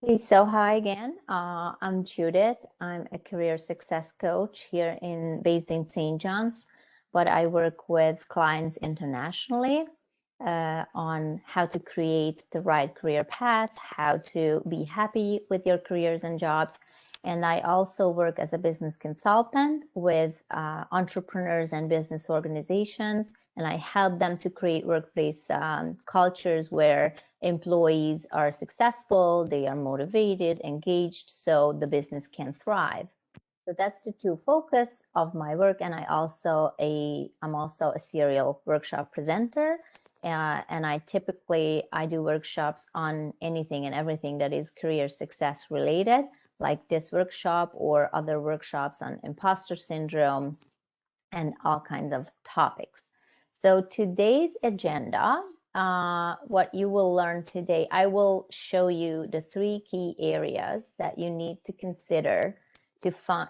Hey, so hi again. I'm Judith. I'm a career success coach here based in St. John's, but I work with clients internationally on how to create the right career path, how to be happy with your careers and jobs. And I also work as a business consultant with entrepreneurs and business organizations, and I help them to create workplace cultures where employees are successful, they are motivated, engaged, so the business can thrive. So that's the two focus of my work. And I'm also a serial workshop presenter. And I do workshops on anything and everything that is career success related, like this workshop or other workshops on imposter syndrome and all kinds of topics. So today's agenda, what you will learn today, I will show you the 3 key areas that you need to consider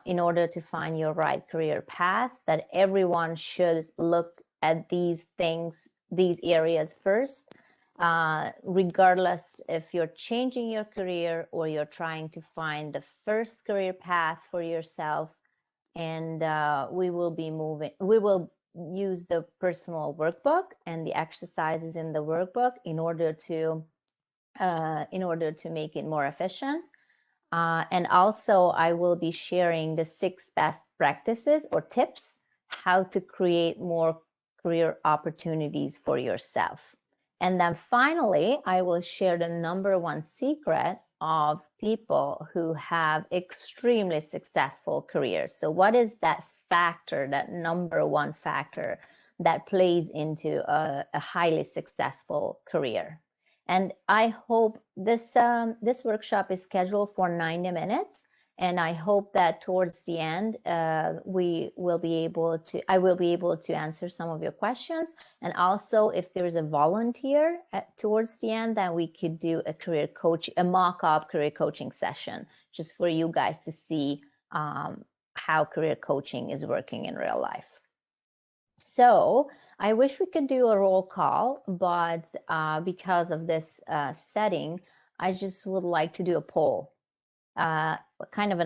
in order to find your right career path, that everyone should look at these things, these areas first, regardless if you're changing your career or you're trying to find the first career path for yourself. And we will use the personal workbook and the exercises in the workbook in order to make it more efficient. And also I will be sharing the 6 best practices or tips how to create more career opportunities for yourself. And then finally, I will share the number 1 secret of people who have extremely successful careers. So what is that factor, that number 1 factor that plays into a highly successful career? And I hope this workshop is scheduled for 90 minutes. And I hope that towards the end, I will be able to answer some of your questions. And also, if there's a volunteer towards the end, then we could do a mock-up career coaching session, just for you guys to see how career coaching is working in real life. So I wish we could do a roll call, but because of this setting, I just would like to do a poll, kind of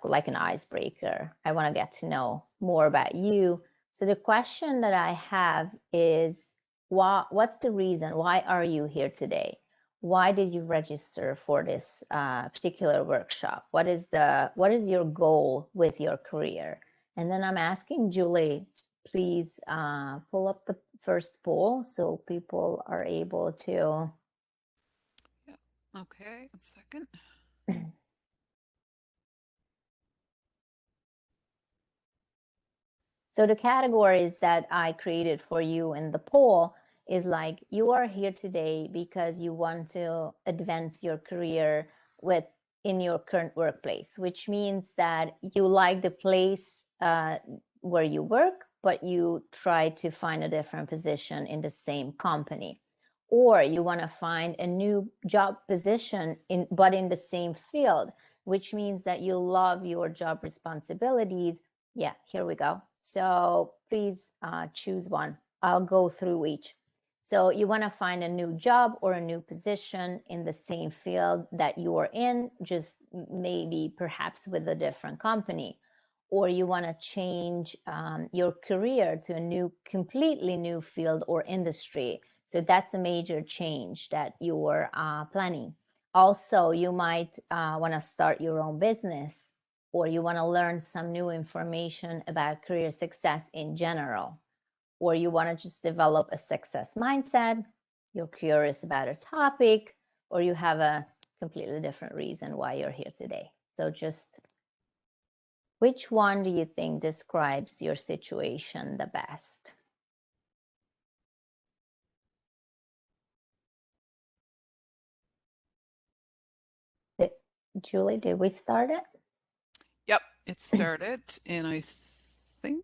like an icebreaker. I want to get to know more about you. So the question that I have is, what's the reason? Why are you here today? Why did you register for this particular workshop? What is your goal with your career? And then I'm asking Julie, please pull up the first poll so people are able to. Yeah. Okay, 1 second. So the categories that I created for you in the poll is like, you are here today because you want to advance your career in your current workplace, which means that you like the place where you work, but you try to find a different position in the same company. Or you want to find a new job position but in the same field, which means that you love your job responsibilities. Yeah, here we go. So please choose one. I'll go through each. So you want to find a new job or a new position in the same field that you are in, just maybe perhaps with a different company. Or you want to change your career to a completely new field or industry. So that's a major change that you're planning. Also, you might want to start your own business, or you want to learn some new information about career success in general, or you want to just develop a success mindset, you're curious about a topic, or you have a completely different reason why you're here today. So just which one do you think describes your situation the best? Julie, did we start it? Yep, it started, and I think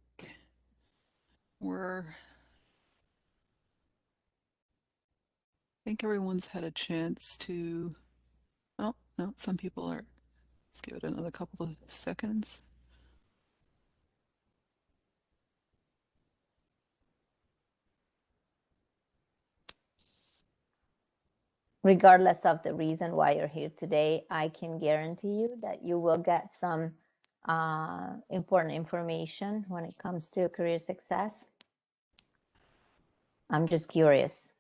we're. I think everyone's had a chance to. Oh, no, some people are. Let's give it another couple of seconds. regardless of the reason why you're here today, I can guarantee you that you will get some important information when it comes to career success. I'm just curious.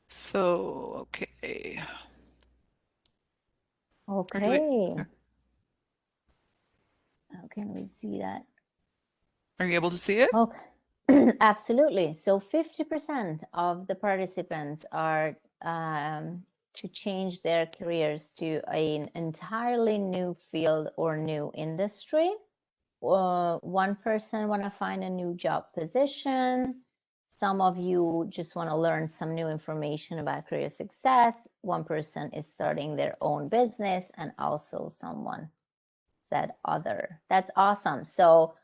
So, okay. Okay. How can we see that? Are you able to see it? Okay. Absolutely. So 50% of the participants are to change their careers to an entirely new field or new industry. One person want to find a new job position. Some of you just want to learn some new information about career success. One person is starting their own business, and also someone said other. That's awesome. So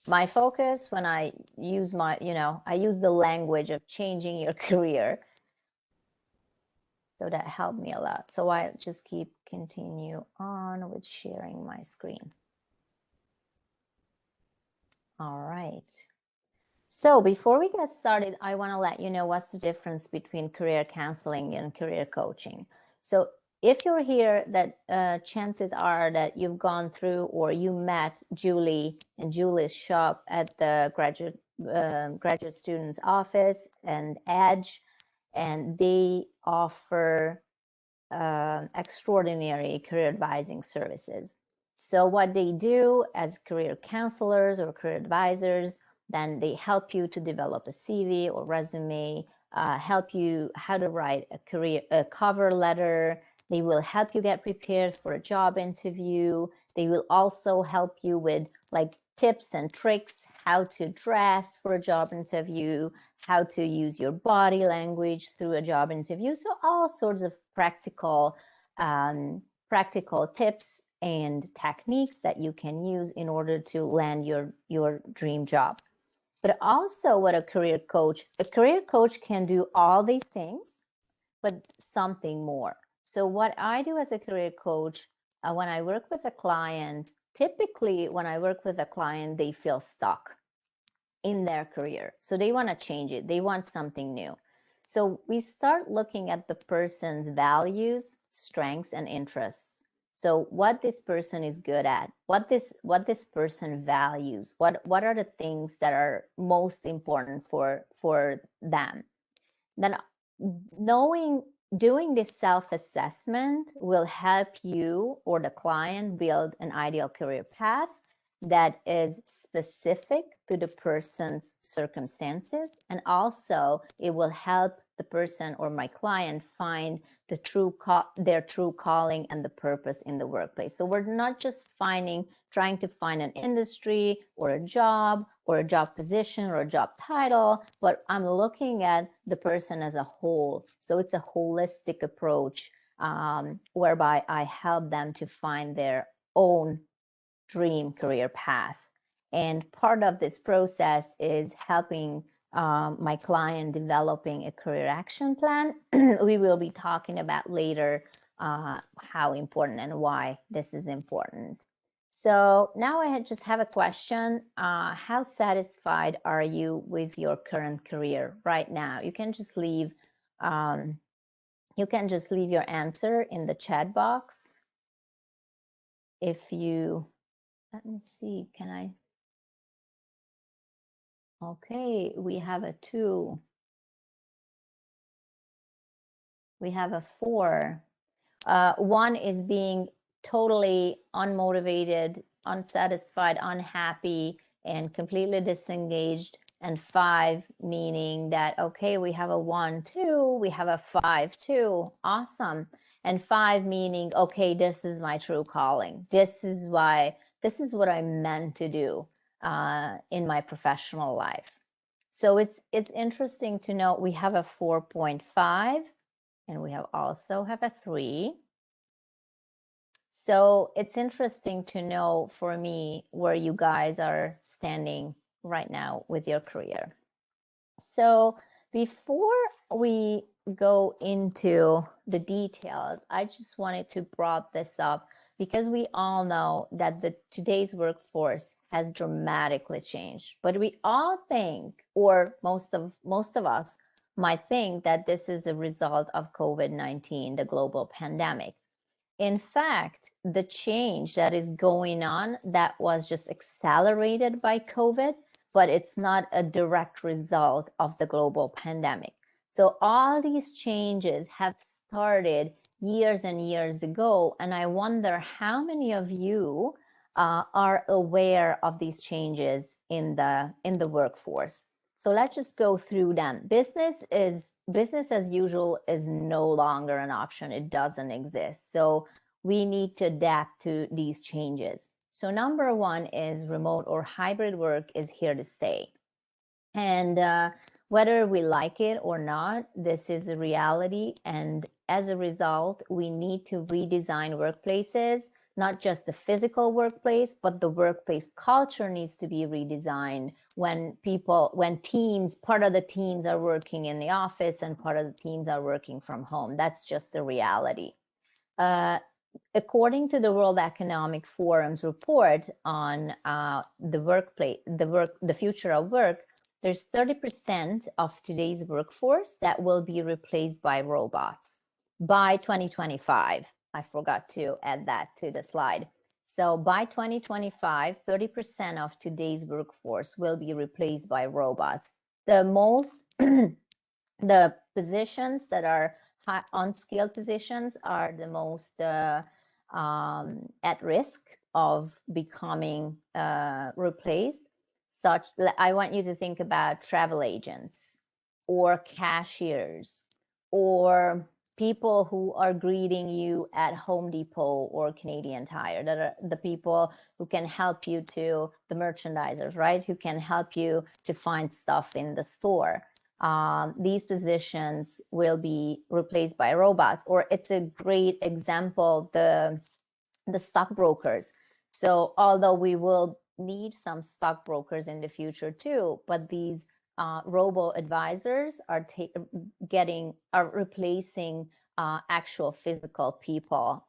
my focus when I use I use the language of changing your career. So that helped me a lot. So I just continue on with sharing my screen. All right. So before we get started, I want to let you know what's the difference between career counseling and career coaching. So if you're here, that chances are that you've gone through or you met Julie in Julie's shop at the graduate student's office and Edge, and they offer extraordinary career advising services. So what they do as career counselors or career advisors, then they help you to develop a CV or resume, help you how to write a cover letter. They will help you get prepared for a job interview. They will also help you with like tips and tricks, how to dress for a job interview, how to use your body language through a job interview. So all sorts of practical tips and techniques that you can use in order to land your dream job. But also what a career coach can do all these things, but something more. So what I do as a career coach, when I work with a client, typically when I work with a client, they feel stuck in their career. So they want to change it. They want something new. So we start looking at the person's values, strengths, and interests. So what this person is good at, what this person values, what are the things that are most important for them. Then doing this self-assessment will help you or the client build an ideal career path that is specific to the person's circumstances, and also it will help the person or my client find their true calling and the purpose in the workplace. So we're not just trying to find an industry or a job position or a job title, but I'm looking at the person as a whole. So it's a holistic approach, whereby I help them to find their own dream career path. And part of this process is helping my client developing a career action plan. We will be talking about later how important and why this is important. So now I just have a question. How satisfied are you with your current career right now? You can just leave your answer in the chat box. Let me see, okay, we have a 2. We have a 4. 1 is being totally unmotivated, unsatisfied, unhappy, and completely disengaged. And 5 meaning that, okay, we have a 1, 2, we have a 5, 2. Awesome. And 5 meaning, okay, this is my true calling. This is what I'm meant to do in my professional life. So it's interesting to note we have a 4.5 and we also have a 3. So it's interesting to know for me where you guys are standing right now with your career. So before we go into the details, I just wanted to brought this up because we all know that today's workforce has dramatically changed. But we all think, or most of us might think that this is a result of COVID-19, the global pandemic. In fact, the change that is going on that was just accelerated by COVID, but it's not a direct result of the global pandemic. So all these changes have started years and years ago, and I wonder how many of you are aware of these changes in the workforce. So let's just go through them. Business as usual is no longer an option. It doesn't exist. So we need to adapt to these changes. So number one is remote or hybrid work is here to stay. And whether we like it or not, this is a reality. And as a result, we need to redesign workplaces, not just the physical workplace, but the workplace culture needs to be redesigned when teams, part of the teams are working in the office and part of the teams are working from home. That's just a reality. According to the World Economic Forum's report on the future of work, there's 30% of today's workforce that will be replaced by robots by 2025. I forgot to add that to the slide. So by 2025, 30% of today's workforce will be replaced by robots. The positions that are unskilled positions are the most at risk of becoming replaced. I want you to think about travel agents or cashiers or people who are greeting you at Home Depot or Canadian Tire, that are the people who can help you the merchandisers, right? Who can help you to find stuff in the store. These positions will be replaced by robots, or it's a great example, the stockbrokers. So although we will need some stockbrokers in the future too, but these robo advisors are replacing actual physical people,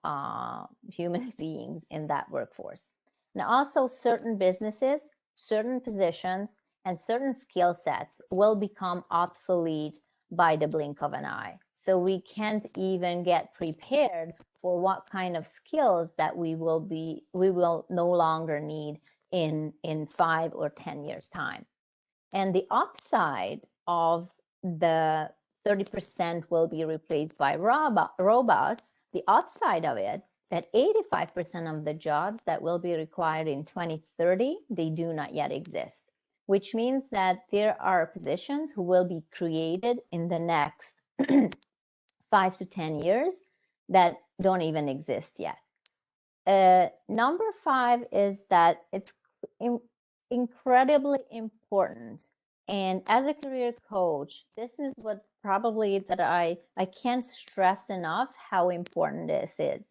human beings in that workforce. Now also certain businesses, certain positions, and certain skill sets will become obsolete by the blink of an eye. So we can't even get prepared for what kind of skills that we will no longer need in 5 or 10 years time. And the upside of the 30% will be replaced by robots, the upside of it, that 85% of the jobs that will be required in 2030, they do not yet exist, which means that there are positions who will be created in the next 5 to 10 years that don't even exist yet. Number 5 is that it's incredibly important. And as a career coach, this is what probably that I can't stress enough how important this is.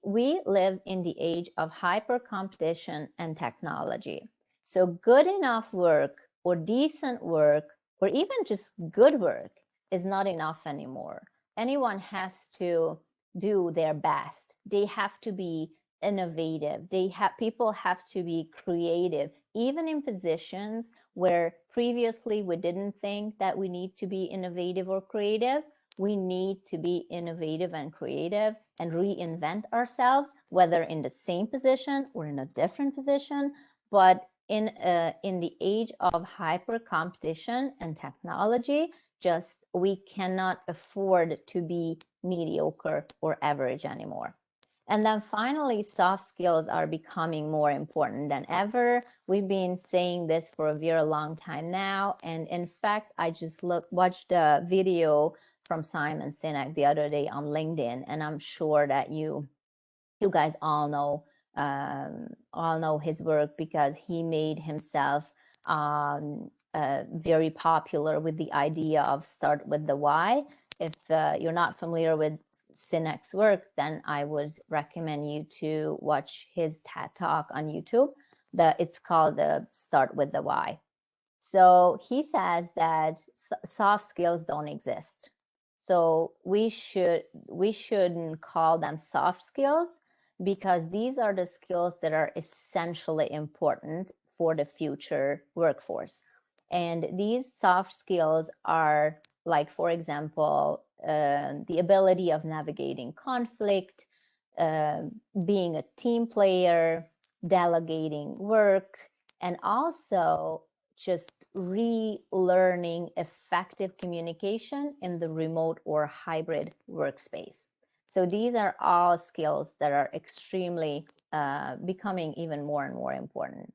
We live in the age of hyper competition and technology. So good enough work or decent work or even just good work is not enough anymore. Anyone has to do their best. They have to be innovative. People have to be creative, even in positions where previously we didn't think that we need to be innovative or creative. We need to be innovative and creative and reinvent ourselves, whether in the same position or in a different position. But in the age of hyper competition and technology, we cannot afford to be mediocre or average anymore. And then finally, soft skills are becoming more important than ever. We've been saying this for a very long time now. And in fact, I just watched a video from Simon Sinek the other day on LinkedIn, and I'm sure that you guys all know his work because he made himself very popular with the idea of start with the why. If you're not familiar with Sinek's work, then I would recommend you to watch his TED Talk on YouTube. It's called the Start with the Why. So he says that soft skills don't exist. So we shouldn't call them soft skills because these are the skills that are essentially important for the future workforce. And these soft skills are like, for example, the ability of navigating conflict, being a team player, delegating work, and also just relearning effective communication in the remote or hybrid workspace. So these are all skills that are extremely becoming even more and more important.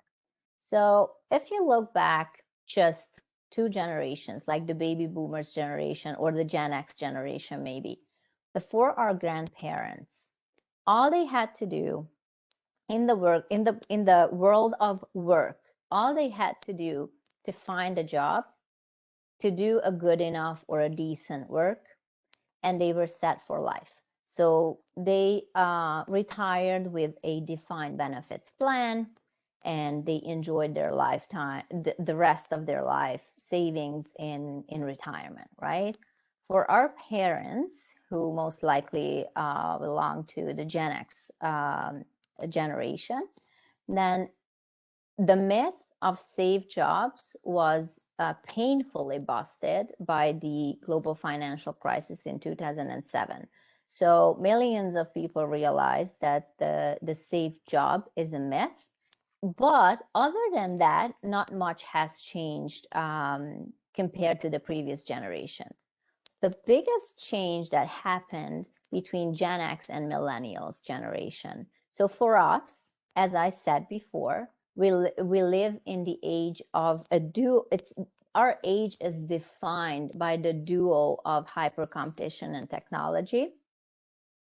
So if you look back just 2 generations, like the baby boomers generation or the Gen X generation, maybe, before our grandparents, all they had to do in the world of work, all they had to do to find a job, to do a good enough or a decent work, and they were set for life. So they retired with a defined benefits plan, and they enjoyed their lifetime, the rest of their life savings in retirement, right? For our parents, who most likely belong to the Gen X generation, then the myth of safe jobs was painfully busted by the global financial crisis in 2007. So millions of people realized that the safe job is a myth. But other than that, not much has changed compared to the previous generation. The biggest change that happened between Gen X and Millennials generation. So for us, as I said before, we live in the age of a duo. Our age is defined by the duo of hyper competition and technology.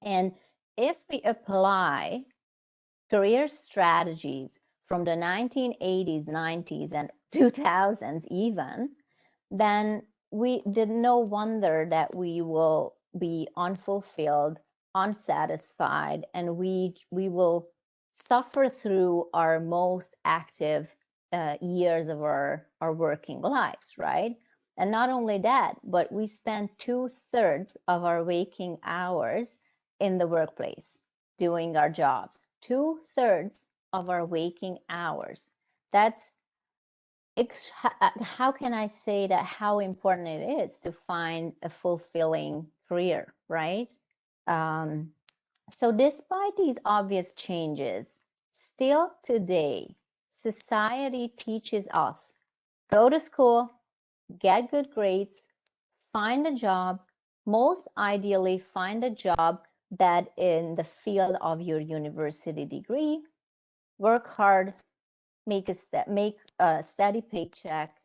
And if we apply career strategies from the 1980s, 90s, and 2000s even, then we did no wonder that we will be unfulfilled, unsatisfied, and we will suffer through our most active years of our working lives, right? And not only that, but we spend 2/3 of our waking hours in the workplace doing our jobs. 2/3 of our waking hours. That's how can I say that how important it is to find a fulfilling career, right? Um, so despite these obvious changes, still today, society teaches us, go to school, get good grades, find a job, most ideally find a job that in the field of your university degree, work hard, make a steady paycheck,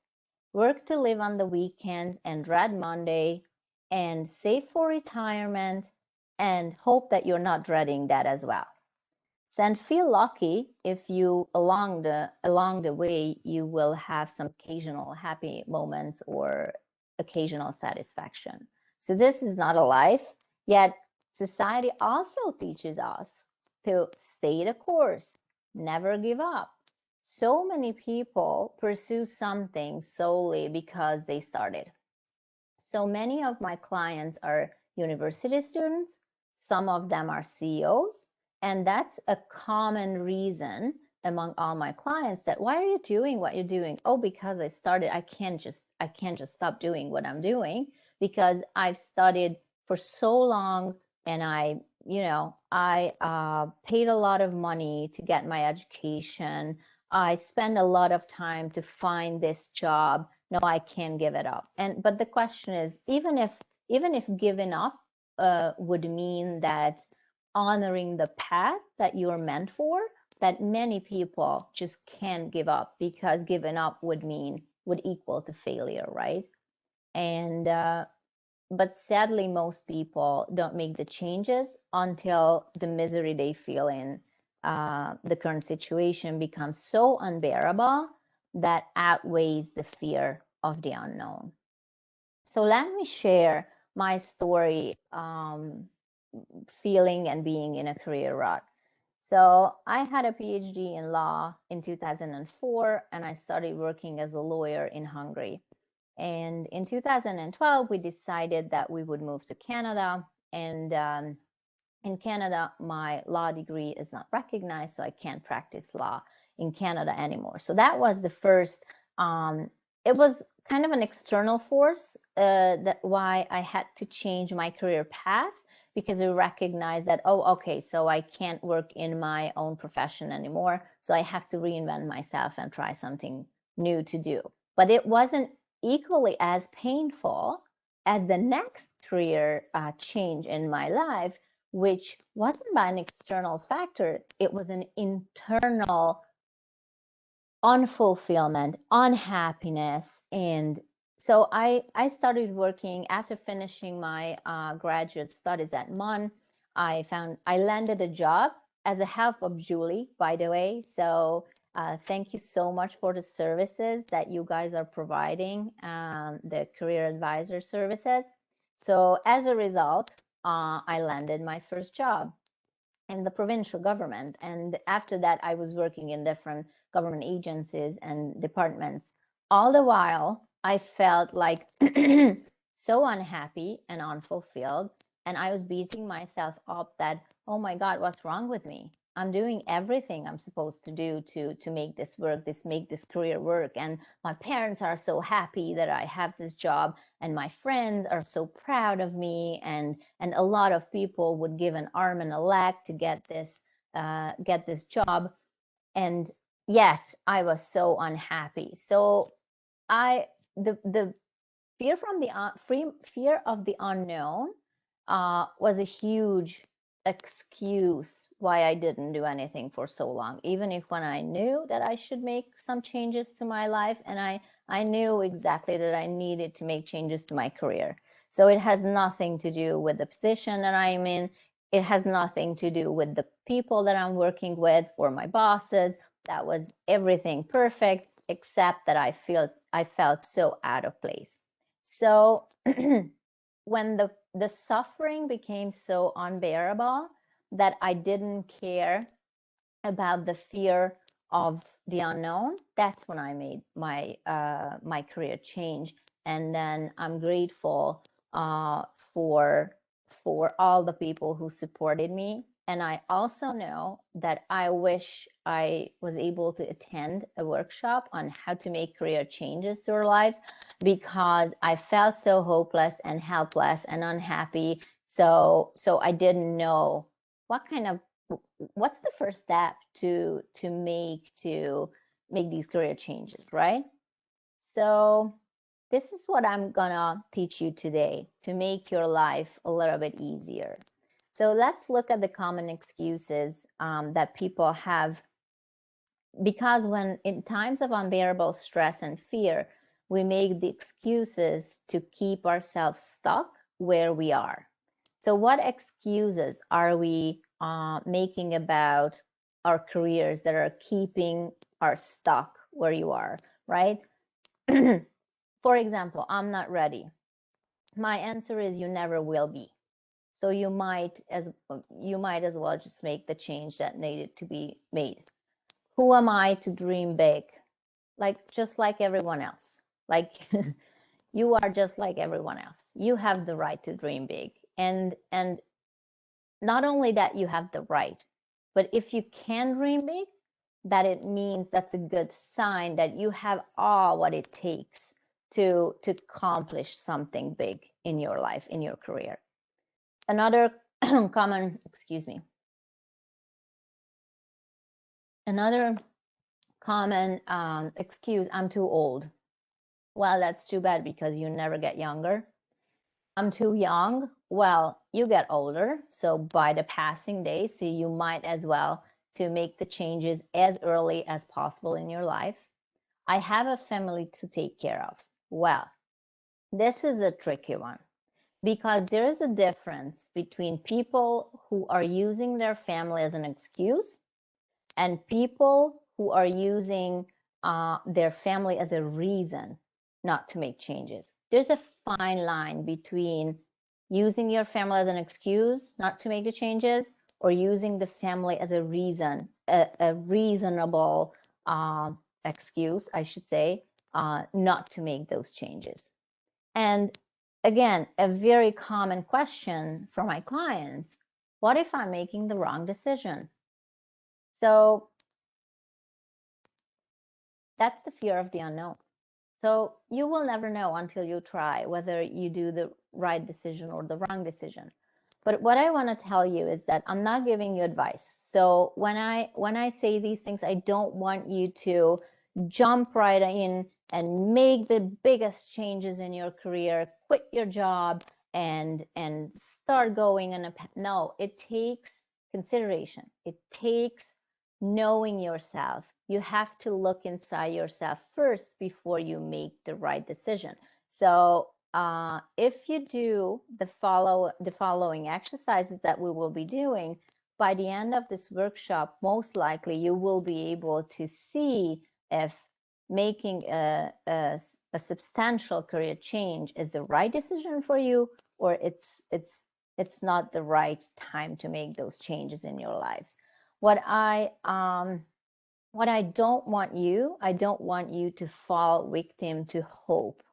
work to live on the weekends and dread Monday, and save for retirement, and hope that you're not dreading that as well. So, and feel lucky if you along the way you will have some occasional happy moments or occasional satisfaction. So this is not a life, yet society also teaches us to stay the course, never give up. So many people pursue something solely because they started. So many of my clients are university students, some of them are CEOs, and that's a common reason among all my clients that why are you doing what you're doing? Oh, because I started, I can't just stop doing what I'm doing because I've studied for so long and I paid a lot of money to get my education. I spend a lot of time to find this job. No, I can't give it up. But the question is, even if giving up would mean that honoring the path that you're meant for, that many people just can't give up because giving up would equal to failure, right? And but sadly, most people don't make the changes until the misery they feel in the current situation becomes so unbearable that outweighs the fear of the unknown. So let me share my story, feeling and being in a career rut. So I had a PhD in law in 2004, and I started working as a lawyer in Hungary. And in 2012, we decided that we would move to Canada. And in Canada, my law degree is not recognized, so I can't practice law in Canada anymore. So that was the first, it was kind of an external force that why I had to change my career path, because I recognized that, oh, okay, so I can't work in my own profession anymore. So I have to reinvent myself and try something new to do. But it wasn't equally as painful as the next career change in my life, which wasn't by an external factor. It was an internal unfulfillment, unhappiness. And so I started working after finishing my graduate studies at MUN. I landed a job as a help of Julie, by the way. So thank you so much for the services that you guys are providing, the career advisor services. So as a result, I landed my first job in the provincial government. And after that, I was working in different government agencies and departments. All the while, I felt like so unhappy and unfulfilled. And I was beating myself up that, oh my God, what's wrong with me? I'm doing everything I'm supposed to do to make this work, make this career work. And my parents are so happy that I have this job, and my friends are so proud of me, and a lot of people would give an arm and a leg to get this job. And yet I was so unhappy. So the fear from the fear of the unknown was a huge excuse why I didn't do anything for so long, even if when I knew that I should make some changes to my life, and I knew exactly that I needed to make changes to my career. So it has nothing to do with the position that I'm in. It has nothing to do with the people that I'm working with or my bosses. That was everything perfect, except that I felt so out of place. So when the suffering became so unbearable that I didn't care about the fear of the unknown, that's when I made my career change. And then I'm grateful for all the people who supported me. And I also know that I wish I was able to attend a workshop on how to make career changes to our lives, because I felt so hopeless and helpless and unhappy. So I didn't know what's the first step to make these career changes, right? So this is what I'm gonna teach you today to make your life a little bit easier. So let's look at the common excuses that people have, because when in times of unbearable stress and fear, we make the excuses to keep ourselves stuck where we are. So what excuses are we making about our careers that are keeping us stuck where you are, right? For example, I'm not ready. My answer is you never will be. So you might as well just make the change that needed to be made. Who am I to dream big? Like, just like everyone else. Like you are just like everyone else. You have the right to dream big. And not only that you have the right, but if you can dream big, that it means that's a good sign that you have all what it takes to accomplish something big in your life, in your career. Another common, excuse me, another common excuse: I'm too old. Well, that's too bad, because you never get younger. I'm too young. Well, you get older, so by the passing days, so you might as well to make the changes as early as possible in your life. I have a family to take care of. Well, this is a tricky one, because there is a difference between people who are using their family as an excuse and people who are using their family as a reason not to make changes. There's a fine line between using your family as an excuse not to make the changes, or using the family as a reason, a reasonable excuse, I should say, not to make those changes. And again, a very common question from my clients: what if I'm making the wrong decision? So that's the fear of the unknown. So you will never know until you try whether you do the right decision or the wrong decision. But what I want to tell you is that I'm not giving you advice. So when I say these things, I don't want you to jump right in and make the biggest changes in your career, quit your job and start going on a no, it takes consideration. It takes knowing yourself. You have to look inside yourself first before you make the right decision. So if you do the following exercises that we will be doing, by the end of this workshop, most likely you will be able to see if making a substantial career change is the right decision for you, or it's not the right time to make those changes in your lives. What I don't want you to fall victim to hope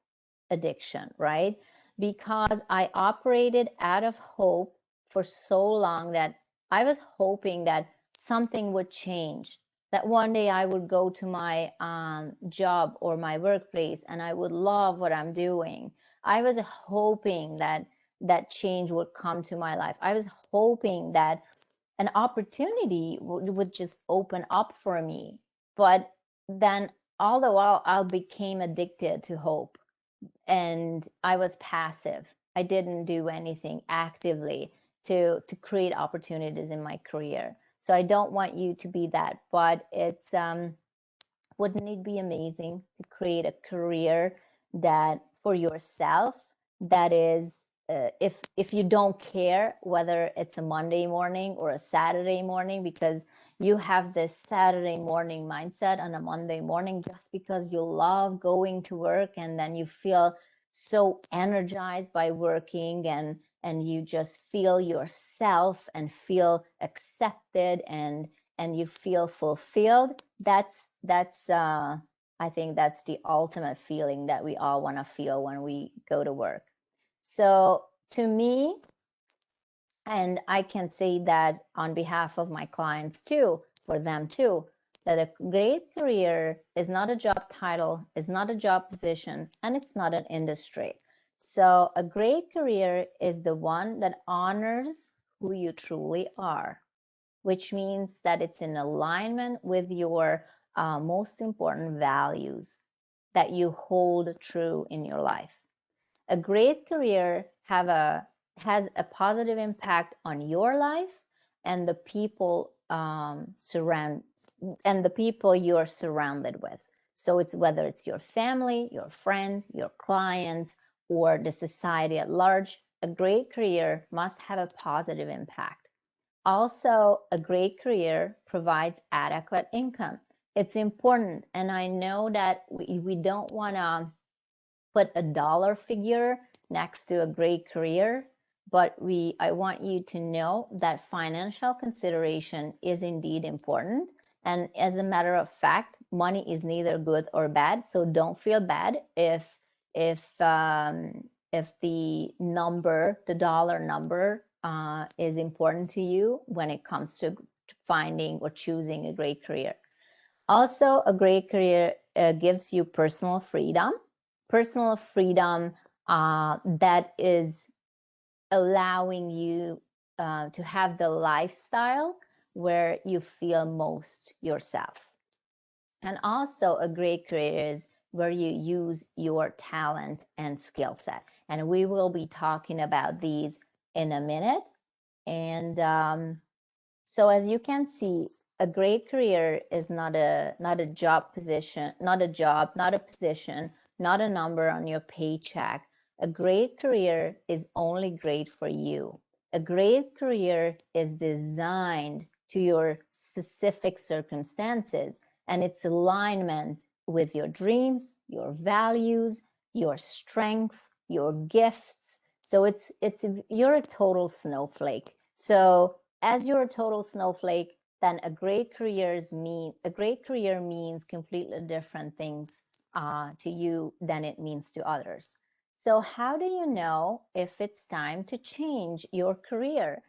addiction, right? Because I operated out of hope for so long that I was hoping that something would change, that one day I would go to my job or my workplace and I would love what I'm doing. I was hoping that that change would come to my life. I was hoping that an opportunity would just open up for me. But then all the while, I became addicted to hope and I was passive. I didn't do anything actively to create opportunities in my career. So I don't want you to be that, but it's wouldn't it be amazing to create a career that for yourself that is if you don't care whether it's a Monday morning or a Saturday morning, because you have this Saturday morning mindset on a Monday morning just because you love going to work and then you feel so energized by working and you just feel yourself and feel accepted and you feel fulfilled. That's I think that's the ultimate feeling that we all want to feel when we go to work. So to me, and I can say that on behalf of my clients too, for them too, that a great career is not a job title, is not a job position, and it's not an industry. So a great career is the one that honors who you truly are, which means that it's in alignment with your most important values that you hold true in your life. A great career has a positive impact on your life and the people and the people you're surrounded with. So it's whether it's your family, your friends, your clients, or the society at large, a great career must have a positive impact. Also, a great career provides adequate income. It's important, and I know that we don't want to put a dollar figure next to a great career, but I want you to know that financial consideration is indeed important. And as a matter of fact, money is neither good or bad, so don't feel bad if the dollar number is important to you when it comes to finding or choosing a great career. Also, a great career gives you personal freedom that is allowing you to have the lifestyle where you feel most yourself. And also, a great career is where you use your talent and skill set. And we will be talking about these in a minute. And so as you can see, a great career is not a job position, not a job, not a position, not a number on your paycheck. A great career is only great for you. A great career is designed to your specific circumstances and its alignment with your dreams, your values, your strengths, your gifts. So it's you're a total snowflake. So as you're a total snowflake, then a great career means completely different things to you than it means to others. So how do you know if it's time to change your career?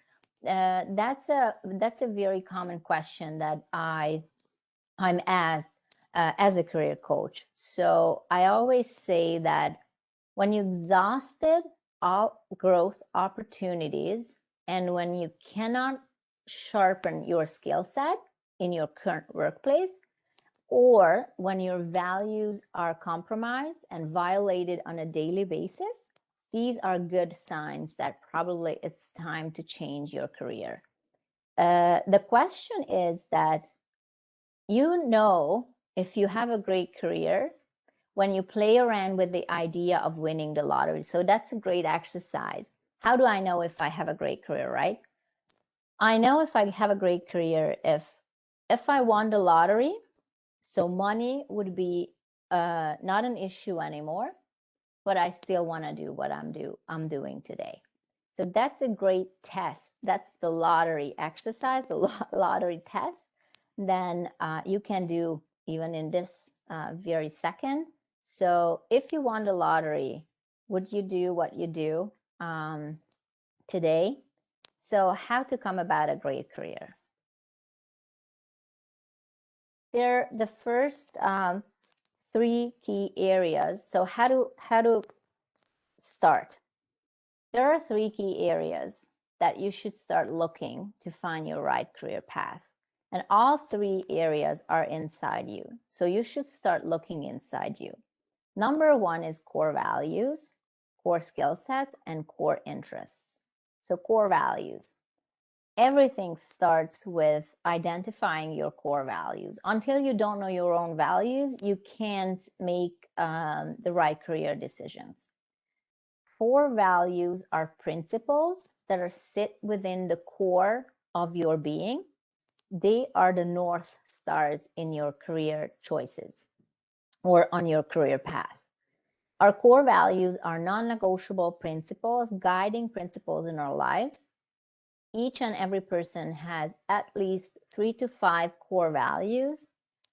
That's a very common question that I'm asked as a career coach. So I always say that when you exhausted all growth opportunities and when you cannot sharpen your skill set in your current workplace, or when your values are compromised and violated on a daily basis, these are good signs that probably it's time to change your career. The question is that if you have a great career when you play around with the idea of winning the lottery. So that's a great exercise. How do I know if I have a great career, right? I know if I have a great career if I won the lottery, so money would be not an issue anymore, but I still want to do what I'm doing today. So that's a great test. That's the lottery exercise, the lottery test. Then you can do even in this very second. So if you won the lottery, would you do what you do today? So how to come about a great career? They're the first three key areas. So how to start? There are three key areas that you should start looking to find your right career path. And all three areas are inside you. So you should start looking inside you. Number one is core values, core skill sets, and core interests. So core values. Everything starts with identifying your core values. Until you don't know your own values, you can't make the right career decisions. Core values are principles that are sit within the core of your being. They are the North Stars in your career choices or on your career path. Our core values are non-negotiable principles, guiding principles in our lives. Each and every person has at least 3 to 5 core values.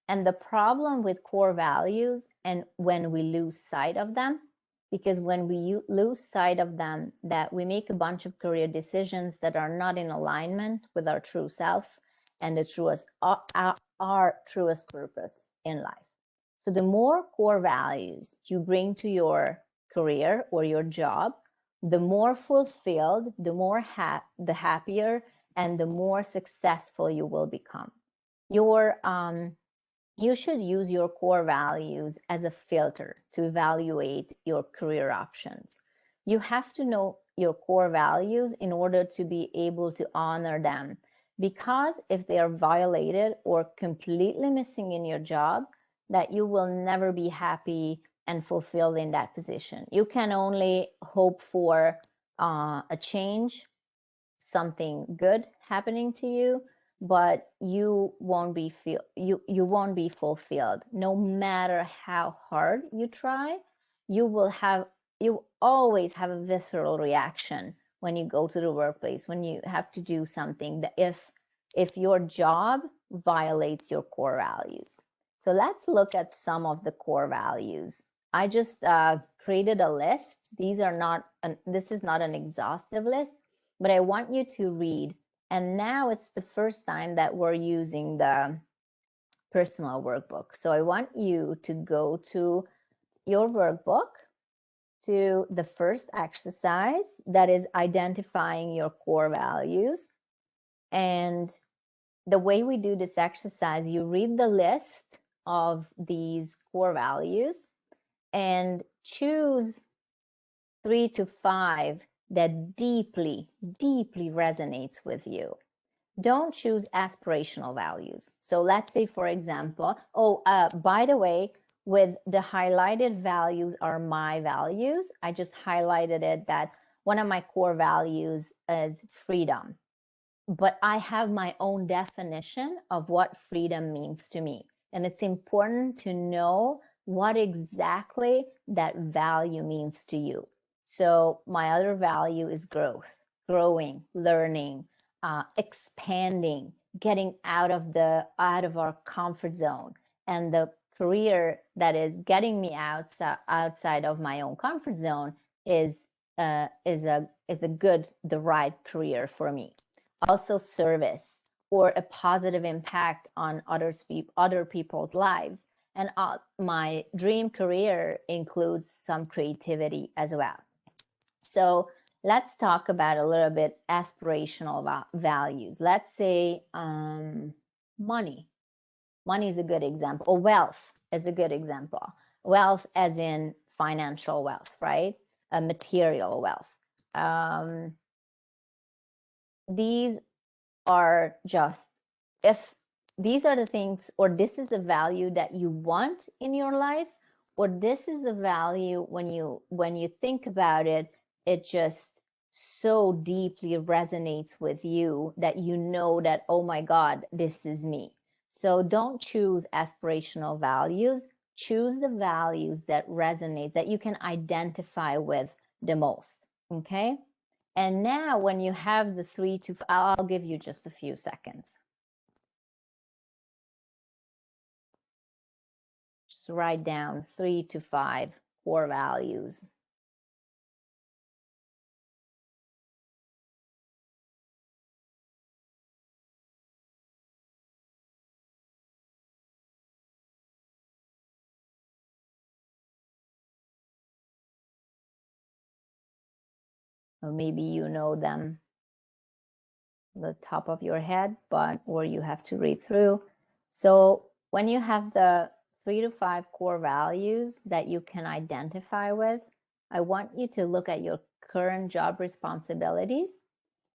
And the problem with core values and when we lose sight of them, because when we lose sight of them, that we make a bunch of career decisions that are not in alignment with our true self and the truest, our truest purpose in life. So the more core values you bring to your career or your job, the more fulfilled, the happier, and the more successful you will become. You should use your core values as a filter to evaluate your career options. You have to know your core values in order to be able to honor them, because if they are violated or completely missing in your job, that you will never be happy and fulfilled in that position. You can only hope for a change, something good happening to you, but you won't be fulfilled. No matter how hard you try, you always have a visceral reaction when you go to the workplace, when you have to do something that if your job violates your core values. So let's look at some of the core values. I just created a list. This is not an exhaustive list, but I want you to read. And now it's the first time that we're using the personal workbook. So I want you to go to your workbook, to the first exercise, that is identifying your core values. And the way we do this exercise, you read the list of these core values and choose 3 to 5 that deeply, deeply resonates with you. Don't choose aspirational values. So let's say, for example, by the way, with the highlighted values are my values. I just highlighted it that one of my core values is freedom. But I have my own definition of what freedom means to me. And it's important to know what exactly that value means to you. So my other value is growth, growing, learning, expanding, getting out of our comfort zone. And the career that is getting me outside of my own comfort zone is the right career for me. Also service or a positive impact on other people's lives. And my dream career includes some creativity as well. So let's talk about a little bit aspirational values. Let's say money. Money is a good example, or wealth is a good example. Wealth as in financial wealth, right? A material wealth. These are just, if these are the things, or this is the value that you want in your life, or this is a value when you think about it, it just so deeply resonates with you that you know that, oh my God, this is me. So don't choose aspirational values. Choose the values that resonate, that you can identify with the most. Okay. And now when you have the 3 to, I'll give you just a few seconds. Just write down 3 to 5 core values. Or maybe you know them the top of your head, or you have to read through. So when you have the 3 to 5 core values that you can identify with, I want you to look at your current job responsibilities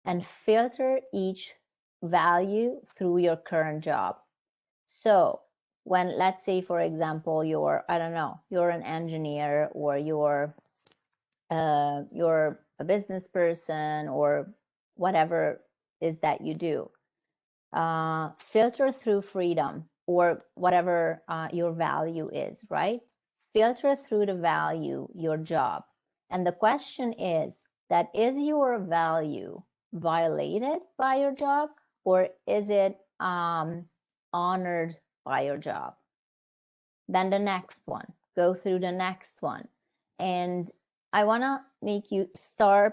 and filter each value through your current job. So when, let's say, for example, I don't know, you're an engineer, or you're a business person, or whatever is that you do, filter through freedom, or whatever your value is, right? Filter through the value, your job. And the question is that, is your value violated by your job, or is it honored by your job? Then the next one, go through the next one. And I want to make you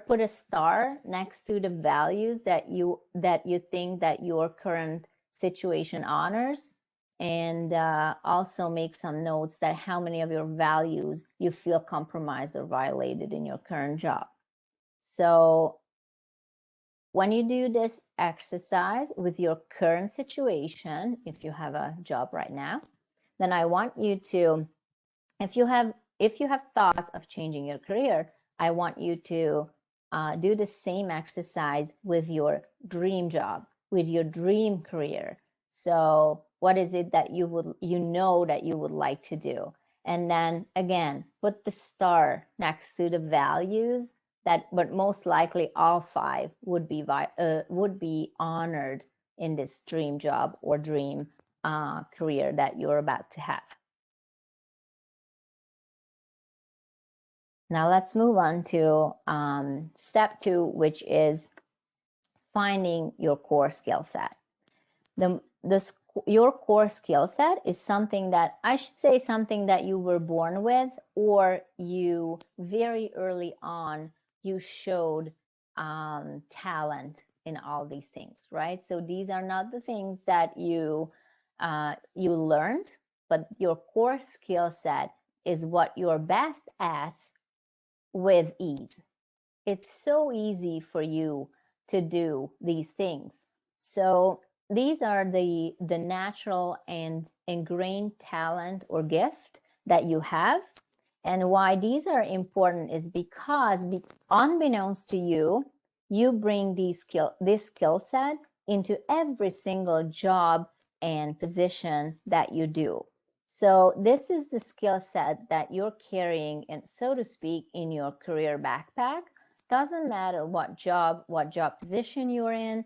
put a star next to the values that you think that your current situation honors, and also make some notes that how many of your values you feel compromised or violated in your current job. So when you do this exercise with your current situation, if you have a job right now, then I want you to, if you have thoughts of changing your career, I want you to do the same exercise with your dream job, with your dream career. So what is it that you would like to do? And then again, put the star next to the values but most likely all 5 would be honored in this dream job or dream career that you're about to have. Now let's move on to step 2, which is finding your core skill set. Your core skill set is something that, I should say, something that you were born with, or you very early on, you showed talent in all these things, right? So these are not the things that you learned, but your core skill set is what you're best at with ease. It's so easy for you to do these things. So these are the natural and ingrained talent or gift that you have. And why these are important is because, unbeknownst to you, you bring this skill set into every single job and position that you do. So this is the skill set that you're carrying, and so to speak, in your career backpack. Doesn't matter what job position you're in.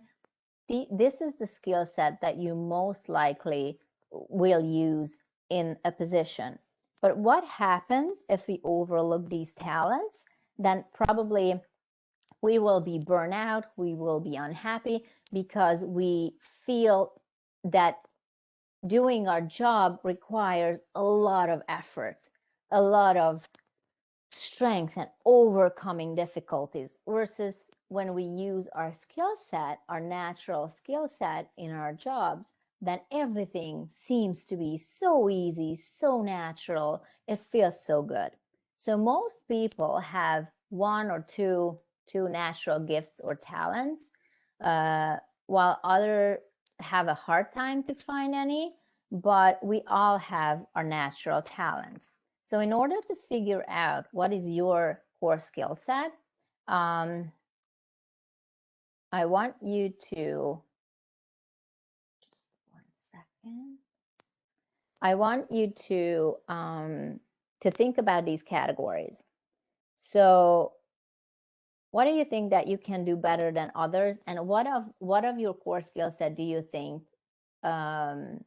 This is the skill set that you most likely will use in a position. But what happens if we overlook these talents? Then probably we will be burnt out, we will be unhappy, because we feel that doing our job requires a lot of effort, a lot of strength, and overcoming difficulties, versus when we use our skill set, our natural skill set in our jobs, then everything seems to be so easy, so natural. It feels so good. So most people have one or two natural gifts or talents, uh, while others have a hard time to find any, but we all have our natural talents. So in order to figure out what is your core skill set, um, I want you to, just 1 second. I want you to think about these categories. So what do you think that you can do better than others, and what of your core skill set do you think, um,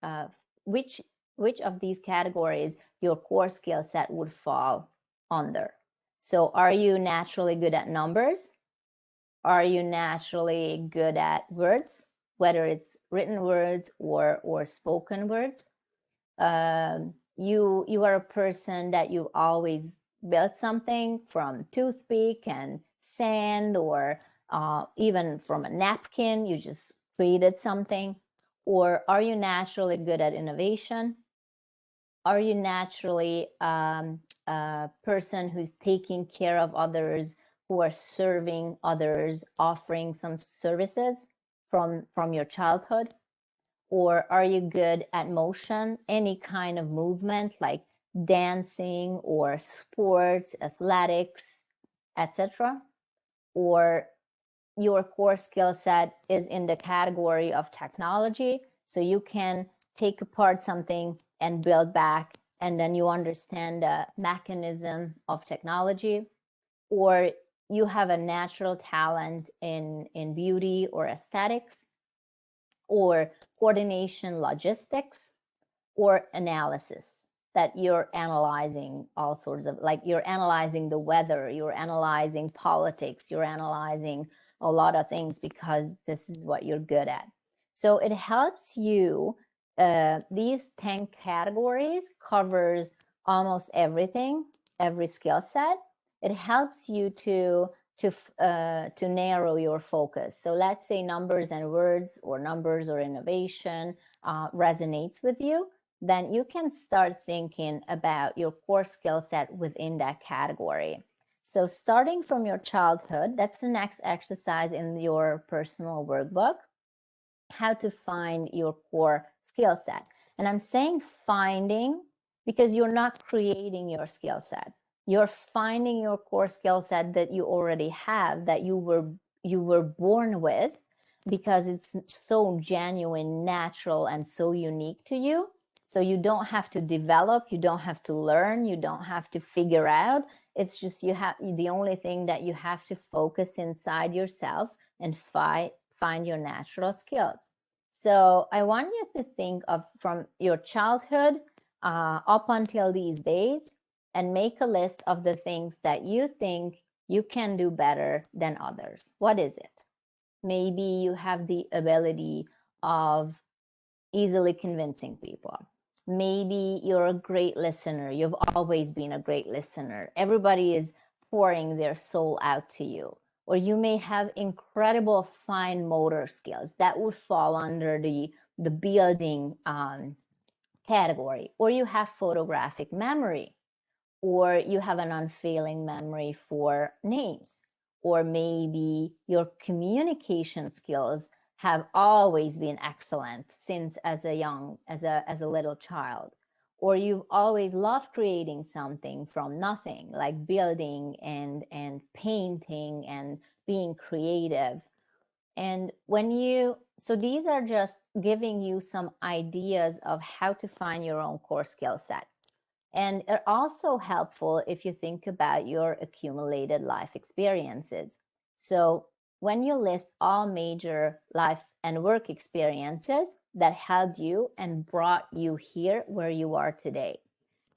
uh, which which of these categories your core skill set would fall under? So are you naturally good at numbers? Are you naturally good at words, whether it's written words or spoken words? You are a person that you always built something from toothpick and sand, or even from a napkin, you just created something? Or are you naturally good at innovation? Are you naturally a person who's taking care of others, who are serving others, offering some services from your childhood? Or are you good at motion, any kind of movement like dancing or sports, athletics, etc.? Or your core skill set is in the category of technology, so you can take apart something and build back, and then you understand the mechanism of technology? Or you have a natural talent in beauty or aesthetics, or coordination, logistics, or analysis, that you're analyzing all sorts of, like you're analyzing the weather, you're analyzing politics, you're analyzing a lot of things because this is what you're good at. So it helps you, these 10 categories covers almost everything, every skill set. It helps you to narrow your focus. So let's say numbers and words, or numbers or innovation resonates with you, then you can start thinking about your core skill set within that category. So starting from your childhood, that's the next exercise in your personal workbook, how to find your core skill set. And I'm saying finding because you're not creating your skill set. You're finding your core skill set that you already have, that you were born with, because it's so genuine, natural, and so unique to you. So you don't have to develop, you don't have to learn, you don't have to figure out. It's just the only thing that you have to focus inside yourself and find your natural skills. So I want you to think of from your childhood up until these days, and make a list of the things that you think you can do better than others. What is it? Maybe you have the ability of easily convincing people. Maybe you're a great listener. You've always been a great listener. Everybody is pouring their soul out to you. Or you may have incredible fine motor skills that would fall under the building category. Or you have photographic memory, or you have an unfailing memory for names, or maybe your communication skills have always been excellent since as a little child, or you've always loved creating something from nothing, like building and painting and being creative. And so these are just giving you some ideas of how to find your own core skill set. And are also helpful if you think about your accumulated life experiences. So when you list all major life and work experiences that helped you and brought you here where you are today,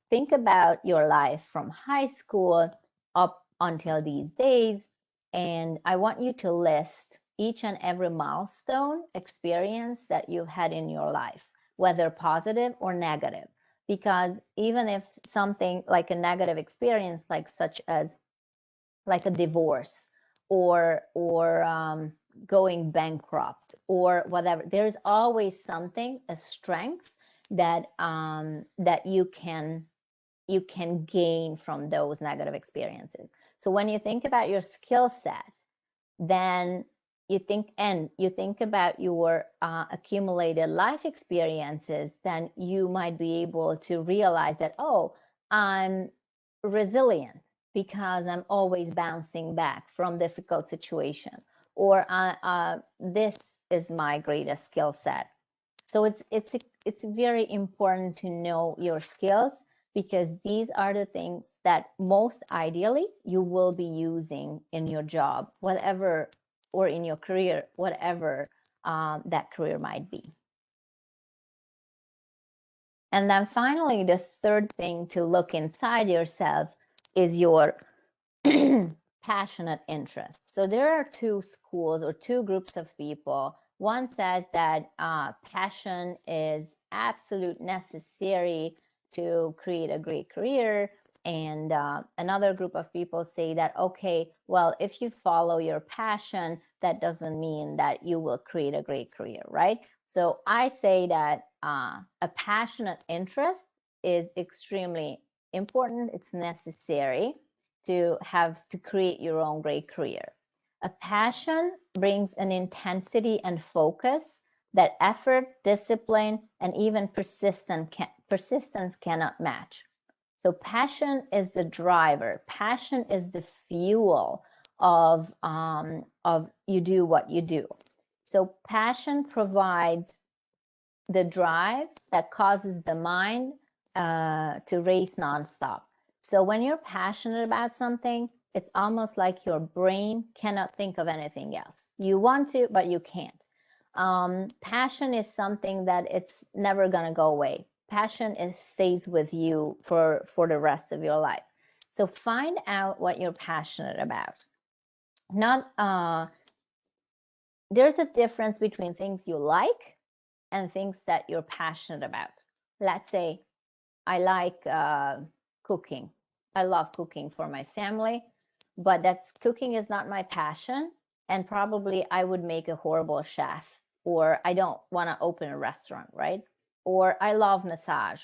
think about your life from high school up until these days. And I want you to list each and every milestone experience that you've had in your life, whether positive or negative. Because even if something like a negative experience, like such as like a divorce, or going bankrupt or whatever. There's always something, a strength that that you can gain from those negative experiences. So when you think about your skill set, then you think about your accumulated life experiences, then you might be able to realize that, oh, I'm resilient because I'm always bouncing back from difficult situation, or this is my greatest skill set. So it's very important to know your skills, because these are the things that most ideally you will be using in your job, whatever, or in your career, whatever that career might be. And then finally, the third thing to look inside yourself is your passionate interests. So there are two schools or two groups of people. One says that passion is absolute necessary to create a great career. And another group of people say that, okay, well, if you follow your passion, that doesn't mean that you will create a great career, right? So I say that a passionate interest is extremely important. It's necessary to create your own great career. A passion brings an intensity and focus that effort, discipline, and even persistence cannot match. So passion is the driver. Passion is the fuel of you do what you do. So passion provides the drive that causes the mind to race nonstop. So when you're passionate about something, it's almost like your brain cannot think of anything else. You want to, but you can't. Passion is something that it's never going to go away. Passion stays with you for the rest of your life. So find out what you're passionate about. There's a difference between things you like and things that you're passionate about. Let's say I like cooking. I love cooking for my family, but cooking is not my passion, and probably I would make a horrible chef, or I don't want to open a restaurant, right? Or I love massage,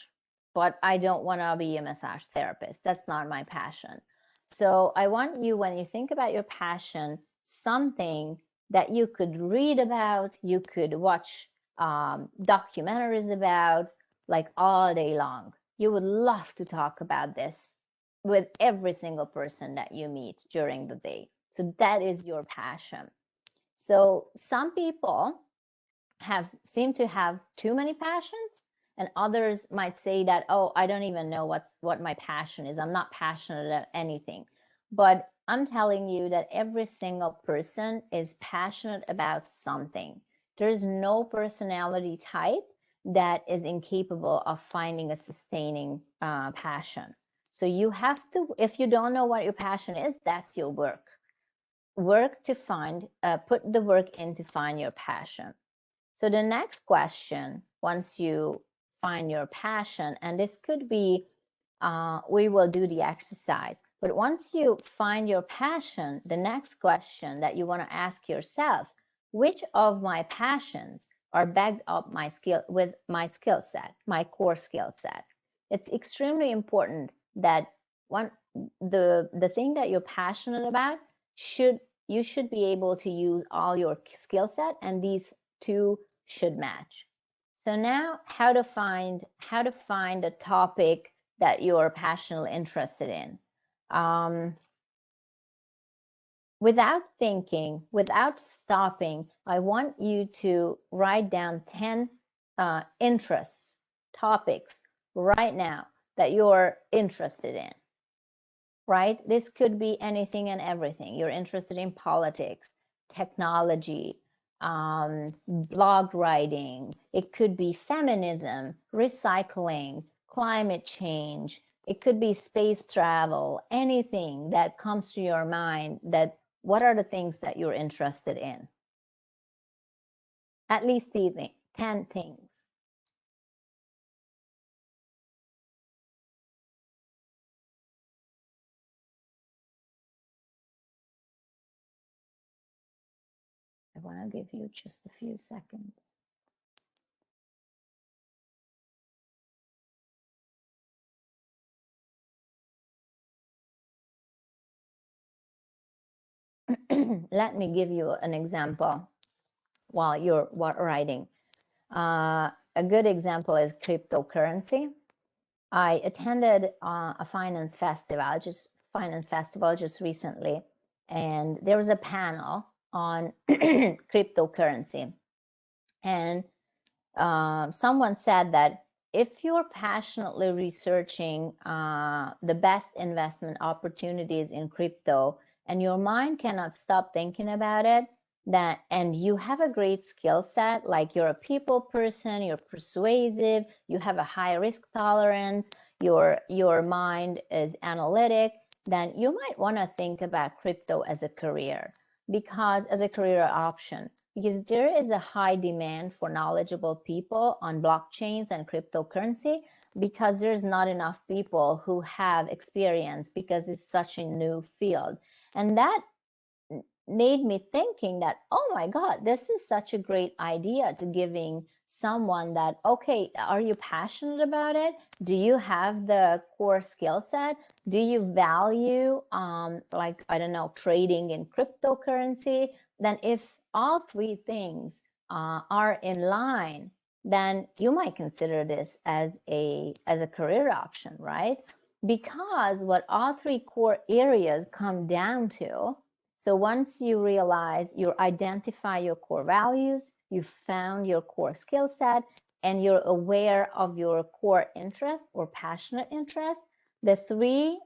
but I don't want to be a massage therapist. That's not my passion. So I want you, when you think about your passion, something that you could read about, you could watch documentaries about, like all day long. You would love to talk about this with every single person that you meet during the day. So that is your passion. So some people seem to have too many passions, and others might say that, oh, I don't even know what my passion is. I'm not passionate at anything. But I'm telling you that every single person is passionate about something. There's no personality type that is incapable of finding a sustaining passion. So you have to, if you don't know what your passion is, that's your work. Work to find, put the work in to find your passion. So the next question, once you find your passion, and this could be, we will do the exercise, but once you find your passion, the next question that you want to ask yourself, which of my passions are backed up with my skill set, my core skill set? It's extremely important that the thing that you're passionate about, you should be able to use all your skill set, and these two should match. So now, how to find a topic that you're passionately interested in. Without thinking, without stopping, I want you to write down 10 interests, topics right now that you're interested in, right? This could be anything and everything. You're interested in politics, technology, blog writing. It could be feminism, recycling, climate change. It could be space travel, anything that comes to your mind. What are the things that you're interested in? At least 10 things. want to give you just a few seconds. Let me give you an example while you're writing. A good example is cryptocurrency. I attended a finance festival just recently, and there was a panel on cryptocurrency. And someone said that if you're passionately researching the best investment opportunities in crypto and your mind cannot stop thinking about it, and you have a great skill set, like you're a people person, you're persuasive, you have a high risk tolerance, your mind is analytic, then you might want to think about crypto as a career, because as a career option, because there is a high demand for knowledgeable people on blockchains and cryptocurrency, because there's not enough people who have experience, because it's such a new field. And that made me thinking that, oh my God, this is such a great idea to giving someone that, okay, are you passionate about it? Do you have the core skill set? Do you value, like, I don't know, trading in cryptocurrency? Then if all three things are in line, then you might consider this as a career option, right? Because what all three core areas come down to, so once you realize, you identify your core values, you found your core skill set, and you're aware of your core interest or passionate interest, the three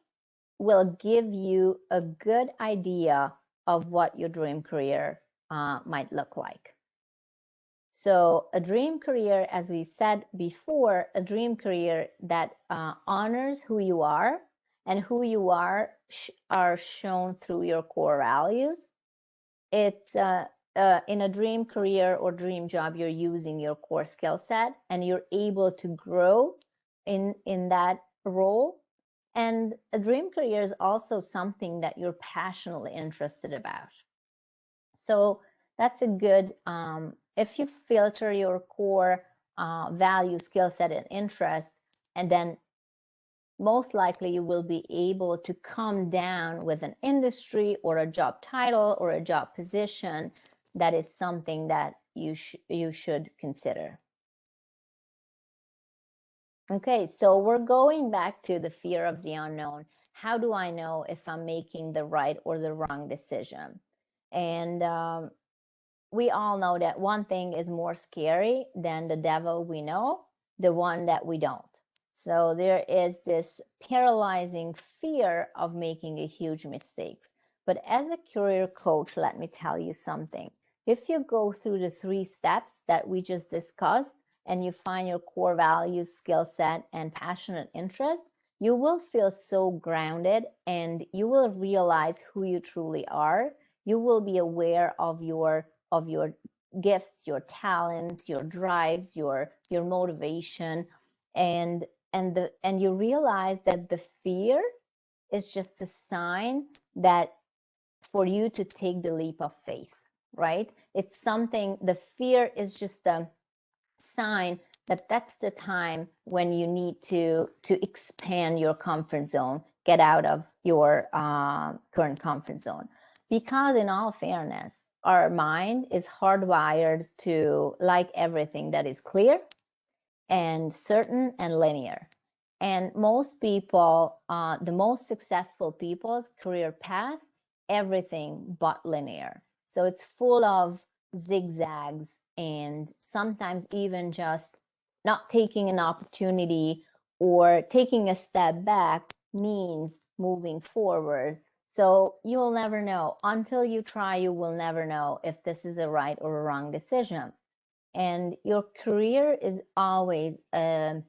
will give you a good idea of what your dream career might look like. So a dream career, as we said before, a dream career that honors who you are, and who you are shown through your core values. It's in a dream career or dream job, you're using your core skill set and you're able to grow in that role. And a dream career is also something that you're passionately interested about. So that's a good, if you filter your core value, skill set, and interest, and then most likely you will be able to come down with an industry or a job title or a job position that is something that you should consider. Okay, so we're going back to the fear of the unknown. How do I know if I'm making the right or the wrong decision? And we all know that one thing is more scary than the devil we know, the one that we don't. So there is this paralyzing fear of making a huge mistakes. But as a career coach, let me tell you something. If you go through the 3 steps that we just discussed and you find your core values, skill set, and passionate interest, you will feel so grounded and you will realize who you truly are. You will be aware of your gifts, your talents, your drives, your motivation, and you realize that the fear is just a sign that for you to take the leap of faith, right? It's something, the fear is just a sign that that's the time when you need to expand your comfort zone, get out of your current comfort zone. Because in all fairness, our mind is hardwired to like everything that is clear and certain and linear. And most people, the most successful people's career path, everything but linear. So it's full of zigzags and sometimes even just not taking an opportunity or taking a step back means moving forward. So you'll never know. Until you try, you will never know if this is a right or a wrong decision. And your career is always a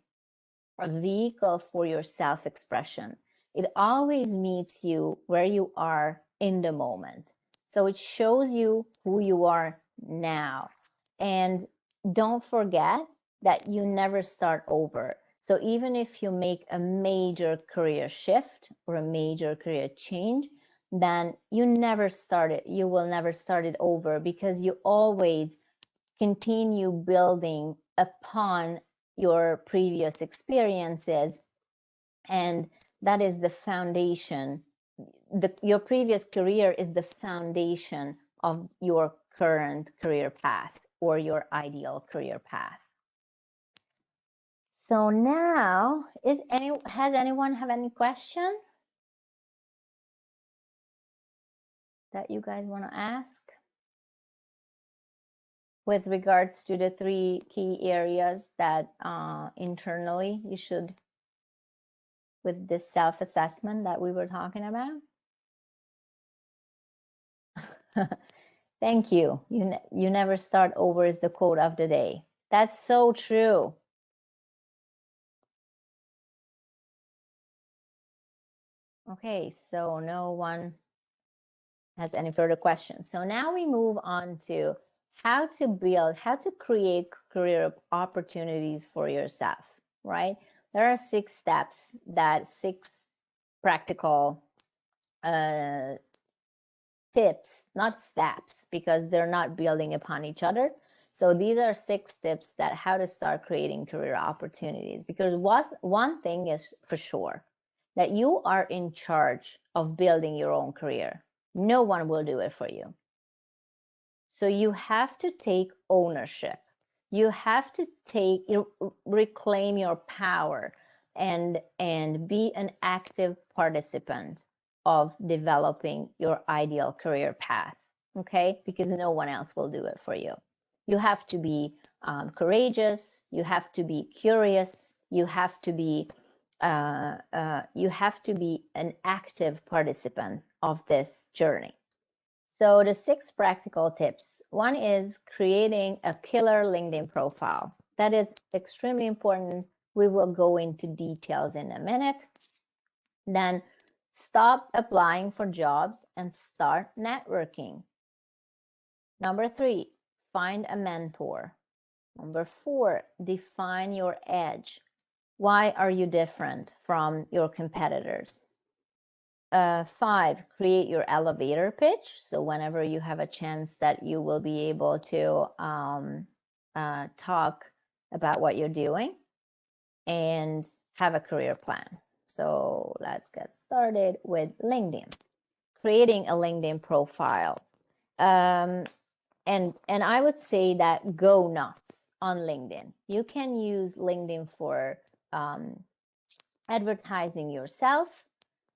vehicle for your self-expression. It always meets you where you are in the moment. So it shows you who you are now. And don't forget that you never start over. So even if you make a major career shift or a major career change, then you will never start it over, because you always continue building upon your previous experiences, and that is the foundation. Your previous career is the foundation of your current career path or your ideal career path. So now, has anyone have any question that you guys want to ask with regards to the 3 key areas that internally you should, with this self-assessment that we were talking about? Thank you. You never start over is the quote of the day. That's so true. Okay, so no one has any further questions. So now we move on to how to create career opportunities for yourself, right? There are 6 steps, 6 practical tips, not steps, because they're not building upon each other. So these are 6 tips that how to start creating career opportunities, because one thing is for sure, that you are in charge of building your own career. No one will do it for you. So you have to take ownership. You have to reclaim your power and be an active participant of developing your ideal career path, okay? Because no one else will do it for you. You have to be courageous. You have to be curious. You have to be an active participant of this journey. So the 6 practical tips. One is creating a killer LinkedIn profile. That is extremely important. We will go into details in a minute. Then stop applying for jobs and start networking. Number 3, find a mentor. Number 4, define your edge. Why are you different from your competitors? 5, create your elevator pitch. So whenever you have a chance that you will be able to talk about what you're doing, and have a career plan. So let's get started with LinkedIn. Creating a LinkedIn profile. And I would say that go nuts on LinkedIn. You can use LinkedIn for advertising yourself,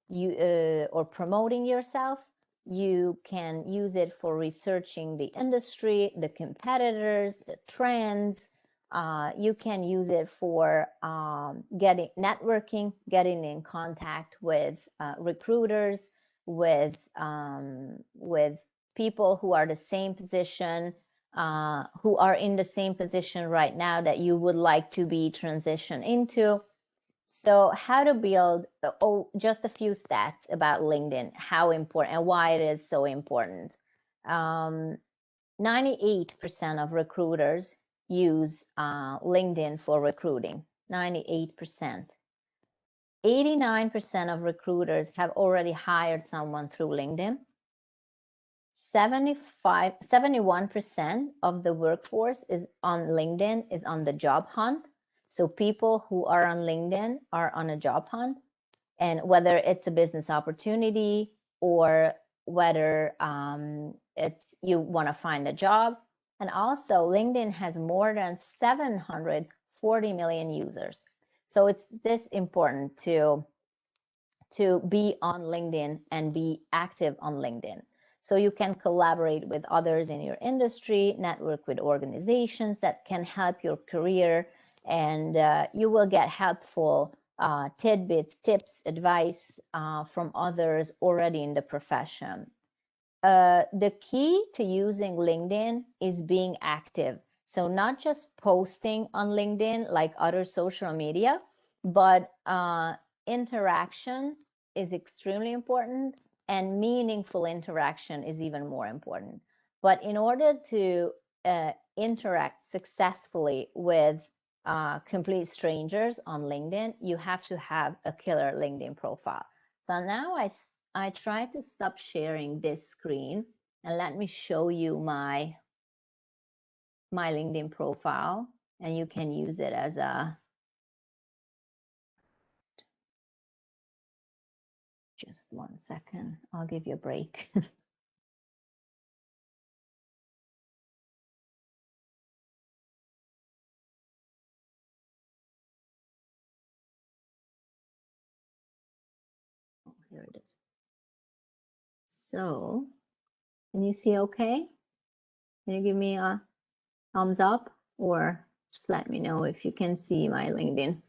or promoting yourself. You can use it for researching the industry, the competitors, the trends. You can use it for networking, getting in contact with recruiters, with people who are the same position, who are in the same position right now that you would like to be transitioned into. So how to build, just a few stats about LinkedIn, how important and why it is so important. 98% of recruiters use LinkedIn for recruiting, 98%. 89% of recruiters have already hired someone through LinkedIn. 71% of the workforce is on LinkedIn, is on the job hunt. So people who are on LinkedIn are on a job hunt, and whether it's a business opportunity or whether it's you want to find a job. And also LinkedIn has more than 740 million users. So it's this important to be on LinkedIn and be active on LinkedIn. So you can collaborate with others in your industry, network with organizations that can help your career, and you will get helpful tidbits, tips, advice from others already in the profession. The key to using LinkedIn is being active. So not just posting on LinkedIn like other social media, but interaction is extremely important, and meaningful interaction is even more important. But in order to interact successfully with complete strangers on LinkedIn, you have to have a killer LinkedIn profile. So now I try to stop sharing this screen and let me show you my LinkedIn profile, and you can use it as a, just 1 second, I'll give you a break. Oh, here it is. So, can you see okay? Can you give me a thumbs up, or just let me know if you can see my LinkedIn?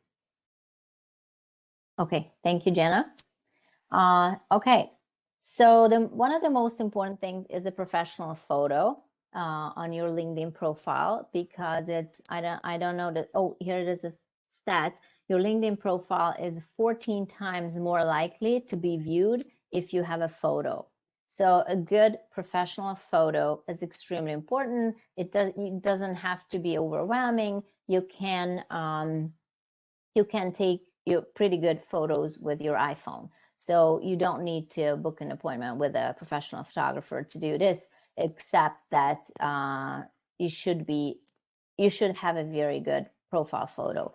Okay, thank you, Jenna. Okay, so one of the most important things is a professional photo on your LinkedIn profile, because it's, I don't know that, oh, here it is, a stats. Your LinkedIn profile is 14 times more likely to be viewed if you have a photo. So a good professional photo is extremely important. It doesn't have to be overwhelming. You can take your pretty good photos with your iPhone. So you don't need to book an appointment with a professional photographer to do this, except that you should have a very good profile photo.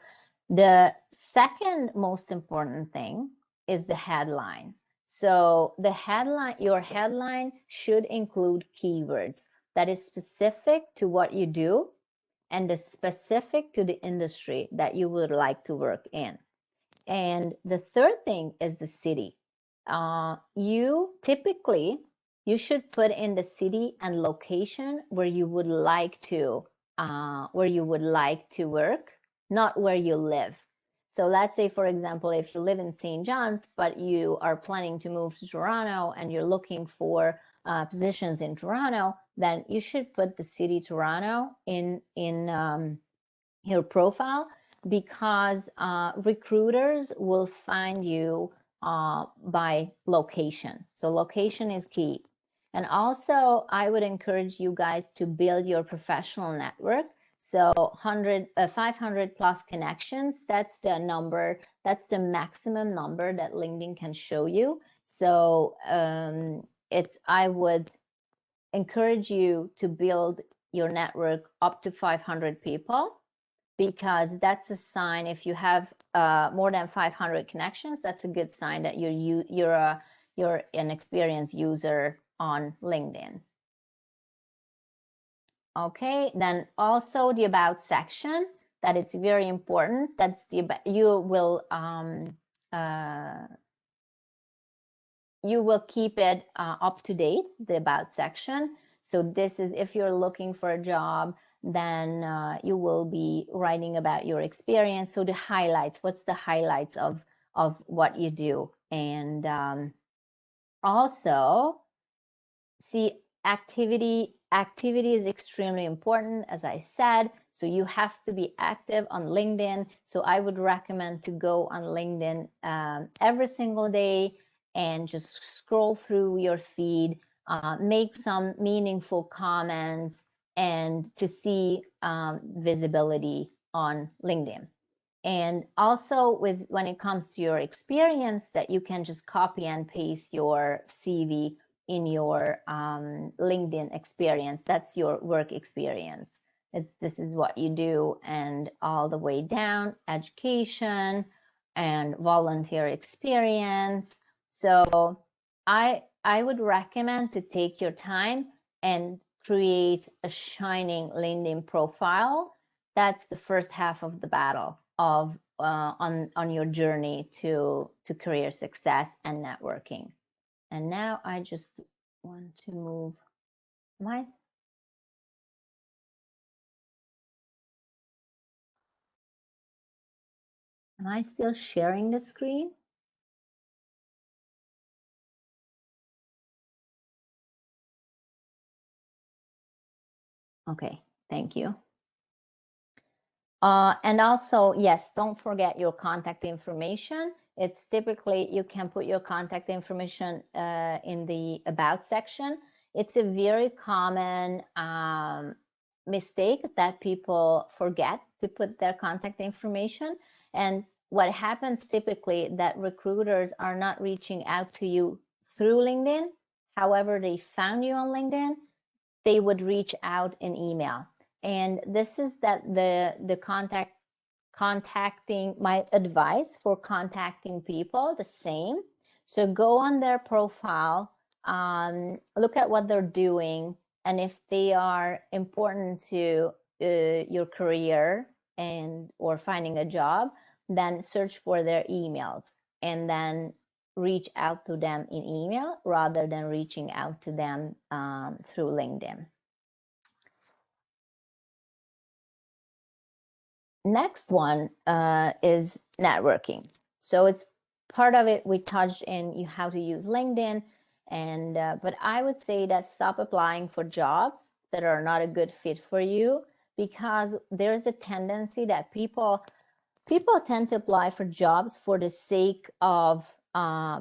The second most important thing is the headline. So your headline should include keywords that is specific to what you do and is specific to the industry that you would like to work in. And the third thing is the city. You should put in the city and location where you would like to work, not where you live. So let's say, for example, if you live in St. John's, but you are planning to move to Toronto and you're looking for positions in Toronto, then you should put the city Toronto in your profile, because recruiters will find you by location. So location is key. And also, I would encourage you guys to build your professional network. So 500 plus connections, that's the number, that's the maximum number that LinkedIn can show you. So I would encourage you to build your network up to 500 people, because that's a sign. If you have more than 500 connections, that's a good sign that you're an experienced user on LinkedIn. Okay, then also the about section, that it's very important. That's you will keep it up to date, the about section. So this is, if you're looking for a job, then you will be writing about your experience. So the highlights, what's the highlights of what you do? And also, see, activity is extremely important, as I said. So you have to be active on LinkedIn. So I would recommend to go on LinkedIn every single day and just scroll through your feed, make some meaningful comments, and to see visibility on LinkedIn. And also, when it comes to your experience, that you can just copy and paste your CV in your LinkedIn experience. That's your work experience. This is what you do, and all the way down, education and volunteer experience. So I would recommend to take your time and create a shining LinkedIn profile. That's the first half of the battle of on your journey to career success and networking. And now I just want to move my. Am I still sharing the screen? Okay, thank you. And also, yes, don't forget your contact information. It's typically, you can put your contact information in the about section. It's a very common mistake that people forget to put their contact information. And what happens typically, that recruiters are not reaching out to you through LinkedIn. However, they found you on LinkedIn, they would reach out in email. And this is that the contacting, my advice for contacting people, the same. So go on their profile, look at what they're doing, and if they are important to your career and or finding a job, then search for their emails and then reach out to them in email rather than reaching out to them through LinkedIn. Next one is networking. So it's part of it we touched in how to use LinkedIn, and but I would say that stop applying for jobs that are not a good fit for you, because there's a tendency that people tend to apply for jobs for the sake of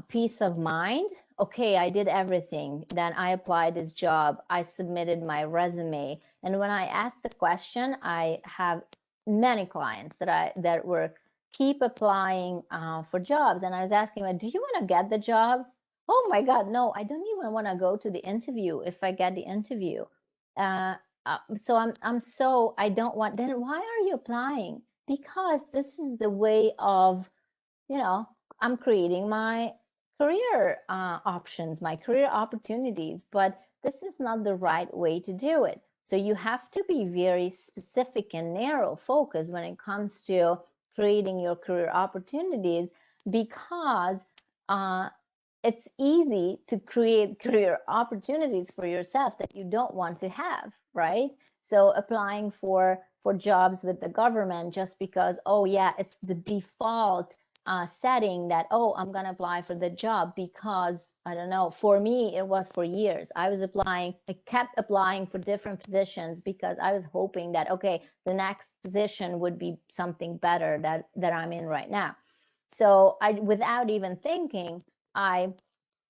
peace of mind. Okay, I did everything. Then I applied this job. I submitted my resume. And when I asked the question, I have many clients that were keep applying for jobs. And I was asking them, do you want to get the job? Oh my God, no, I don't even want to go to the interview if I get the interview. So I don't want, then why are you applying? Because this is the way of, I'm creating my career options, my career opportunities, but this is not the right way to do it. So you have to be very specific and narrow focused when it comes to creating your career opportunities, because it's easy to create career opportunities for yourself that you don't want to have, right? So applying for jobs with the government just because, oh yeah, it's the default setting that, oh, I'm going to apply for the job because, I don't know, for me, it was for years. I kept applying for different positions because I was hoping that, okay, the next position would be something better that I'm in right now. So without even thinking, I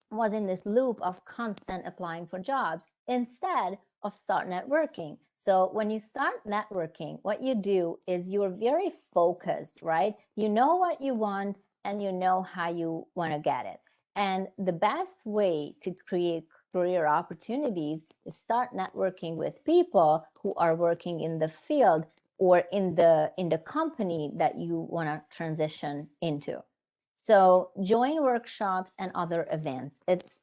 was in this loop of constant applying for jobs instead of start networking. So when you start networking, what you do is you're very focused, right? You know what you want and you know how you want to get it. And the best way to create career opportunities is start networking with people who are working in the field or in the company that you want to transition into. So join workshops and other events. It's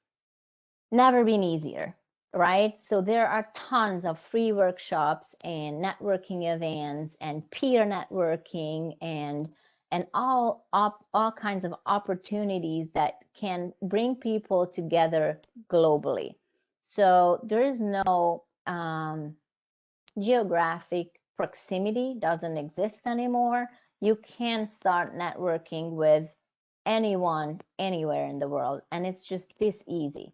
never been easier, right? So there are tons of free workshops and networking events and peer networking and all kinds of opportunities that can bring people together globally. So there is no geographic proximity doesn't exist anymore. You can start networking with anyone, anywhere in the world, and it's just this easy.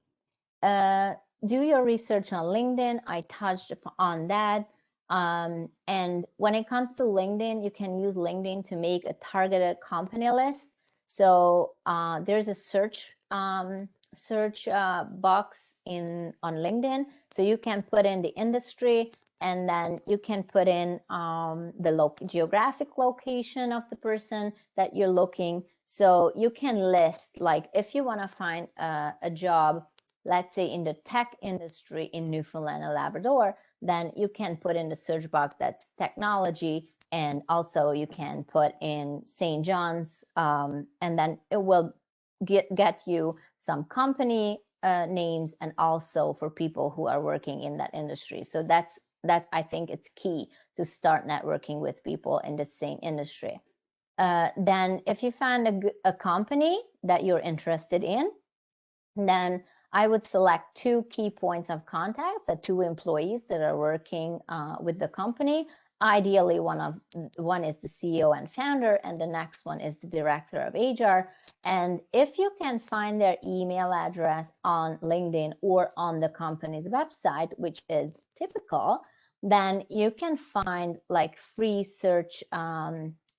Do your research on LinkedIn. I touched on that. And when it comes to LinkedIn, you can use LinkedIn to make a targeted company list. So there's a search box on LinkedIn. So you can put in the industry, and then you can put in the geographic location of the person that you're looking. So you can list, like, if you want to find a job, let's say in the tech industry in Newfoundland and Labrador, then you can put in the search box that's technology, and also you can put in St. John's, and then it will get you some company names, and also for people who are working in that industry. So that's I think it's key to start networking with people in the same industry. Then if you find a company that you're interested in, then I would select 2 key points of contact, the 2 employees that are working with the company. Ideally, one is the CEO and founder, and the next one is the director of HR. And if you can find their email address on LinkedIn or on the company's website, which is typical, then you can find like free search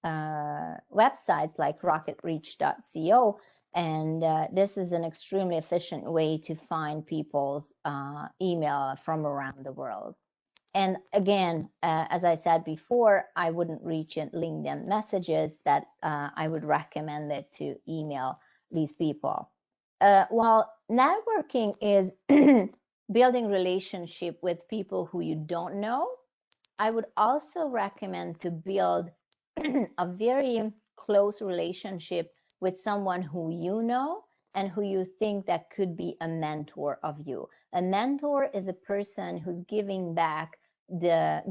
websites like rocketreach.co. And this is an extremely efficient way to find people's email from around the world. And again, as I said before, I wouldn't reach in LinkedIn messages, that I would recommend it to email these people. Well, networking is building relationship with people who you don't know. I would also recommend to build a very close relationship with someone who you know and who you think that could be a mentor of you. A mentor is a person who's giving back their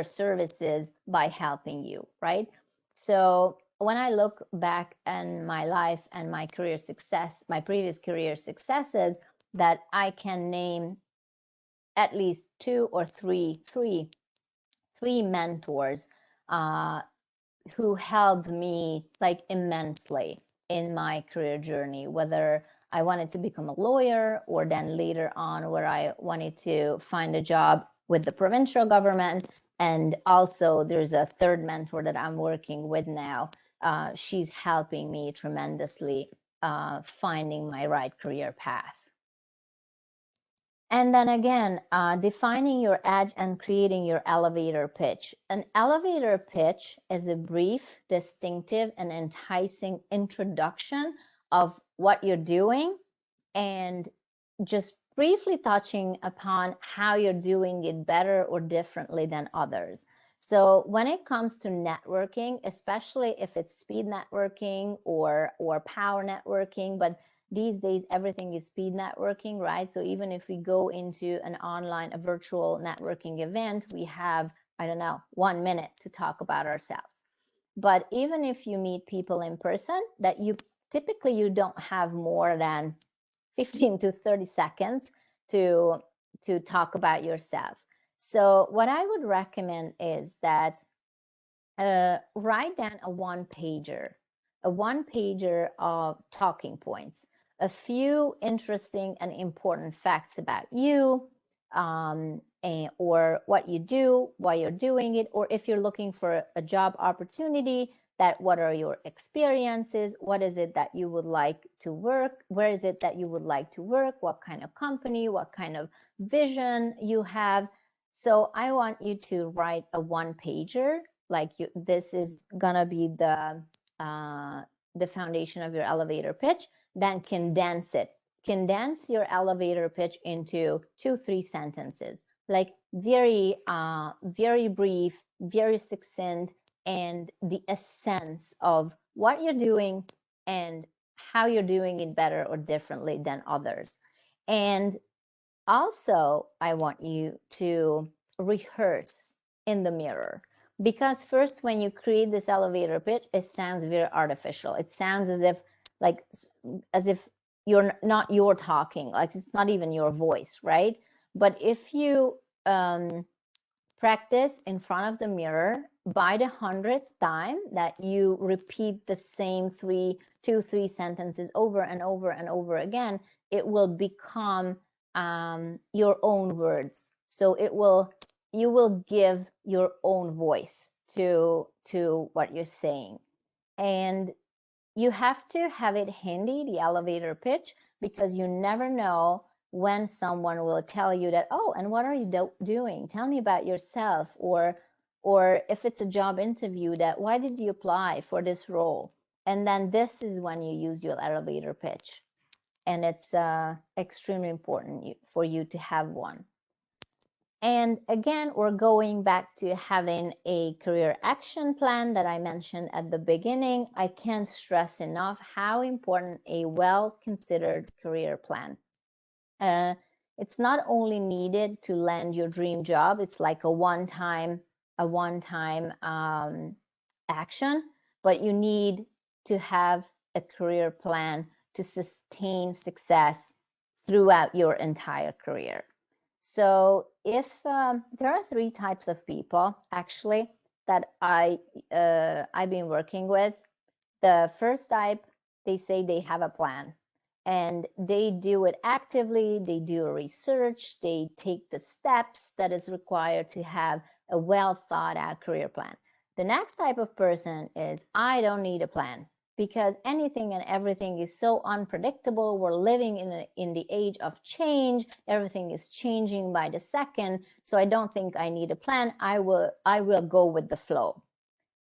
services by helping you, right? So when I look back in my life and my career success, my previous career successes, that I can name at least two or three mentors uh, who helped me like immensely in my career journey, whether I wanted to become a lawyer or then later on where I wanted to find a job with the provincial government. And also there's a third mentor that I'm working with now. She's helping me tremendously finding my right career path. And then again, defining your edge and creating your elevator pitch. An elevator pitch is a brief, distinctive, and enticing introduction of what you're doing and just briefly touching upon how you're doing it better or differently than others. So when it comes to networking, especially if it's speed networking or power networking, but these days everything is speed networking, right? So even if we go into an online, a virtual networking event, we have, I don't know, 1 minute to talk about ourselves. But even if you meet people in person, that you typically you don't have more than 15 to 30 seconds to talk about yourself. So what I would recommend is that write down a one pager of talking points, a few interesting and important facts about you, or what you do, why you're doing it, or if you're looking for a job opportunity, that what are your experiences, what is it that you would like to work, where is it that you would like to work, what kind of company, what kind of vision you have. So I want you to write a one pager, like this is gonna be the foundation of your elevator pitch. Then condense your elevator pitch into 2-3 sentences, like very very brief, very succinct, and the essence of what you're doing and how you're doing it better or differently than others. And also, I want you to rehearse in the mirror, because first when you create this elevator pitch, it sounds very artificial. It sounds as if like as if you're talking, like it's not even your voice, right? But if you practice in front of the mirror, by the 100th time that you repeat the same 2-3 sentences over and over and over again, it will become your own words. So you will give your own voice to what you're saying. And you have to have it handy, the elevator pitch, because you never know when someone will tell you that, oh, and what are you doing? Tell me about yourself. Or if it's a job interview, that why did you apply for this role? And then this is when you use your elevator pitch. And it's extremely important for you to have one. And again, we're going back to having a career action plan that I mentioned at the beginning. I can't stress enough how important a well-considered career plan. It's not only needed to land your dream job, it's like a one-time action, but you need to have a career plan to sustain success throughout your entire career. So if there are 3 types of people actually that I've been working with. The first type, they say they have a plan and they do it actively, they do research, they take the steps that is required to have a well thought out career plan. The next type of person is, I don't need a plan, because anything and everything is so unpredictable. We're living in the age of change. Everything is changing by the second. So I don't think I need a plan. I will go with the flow.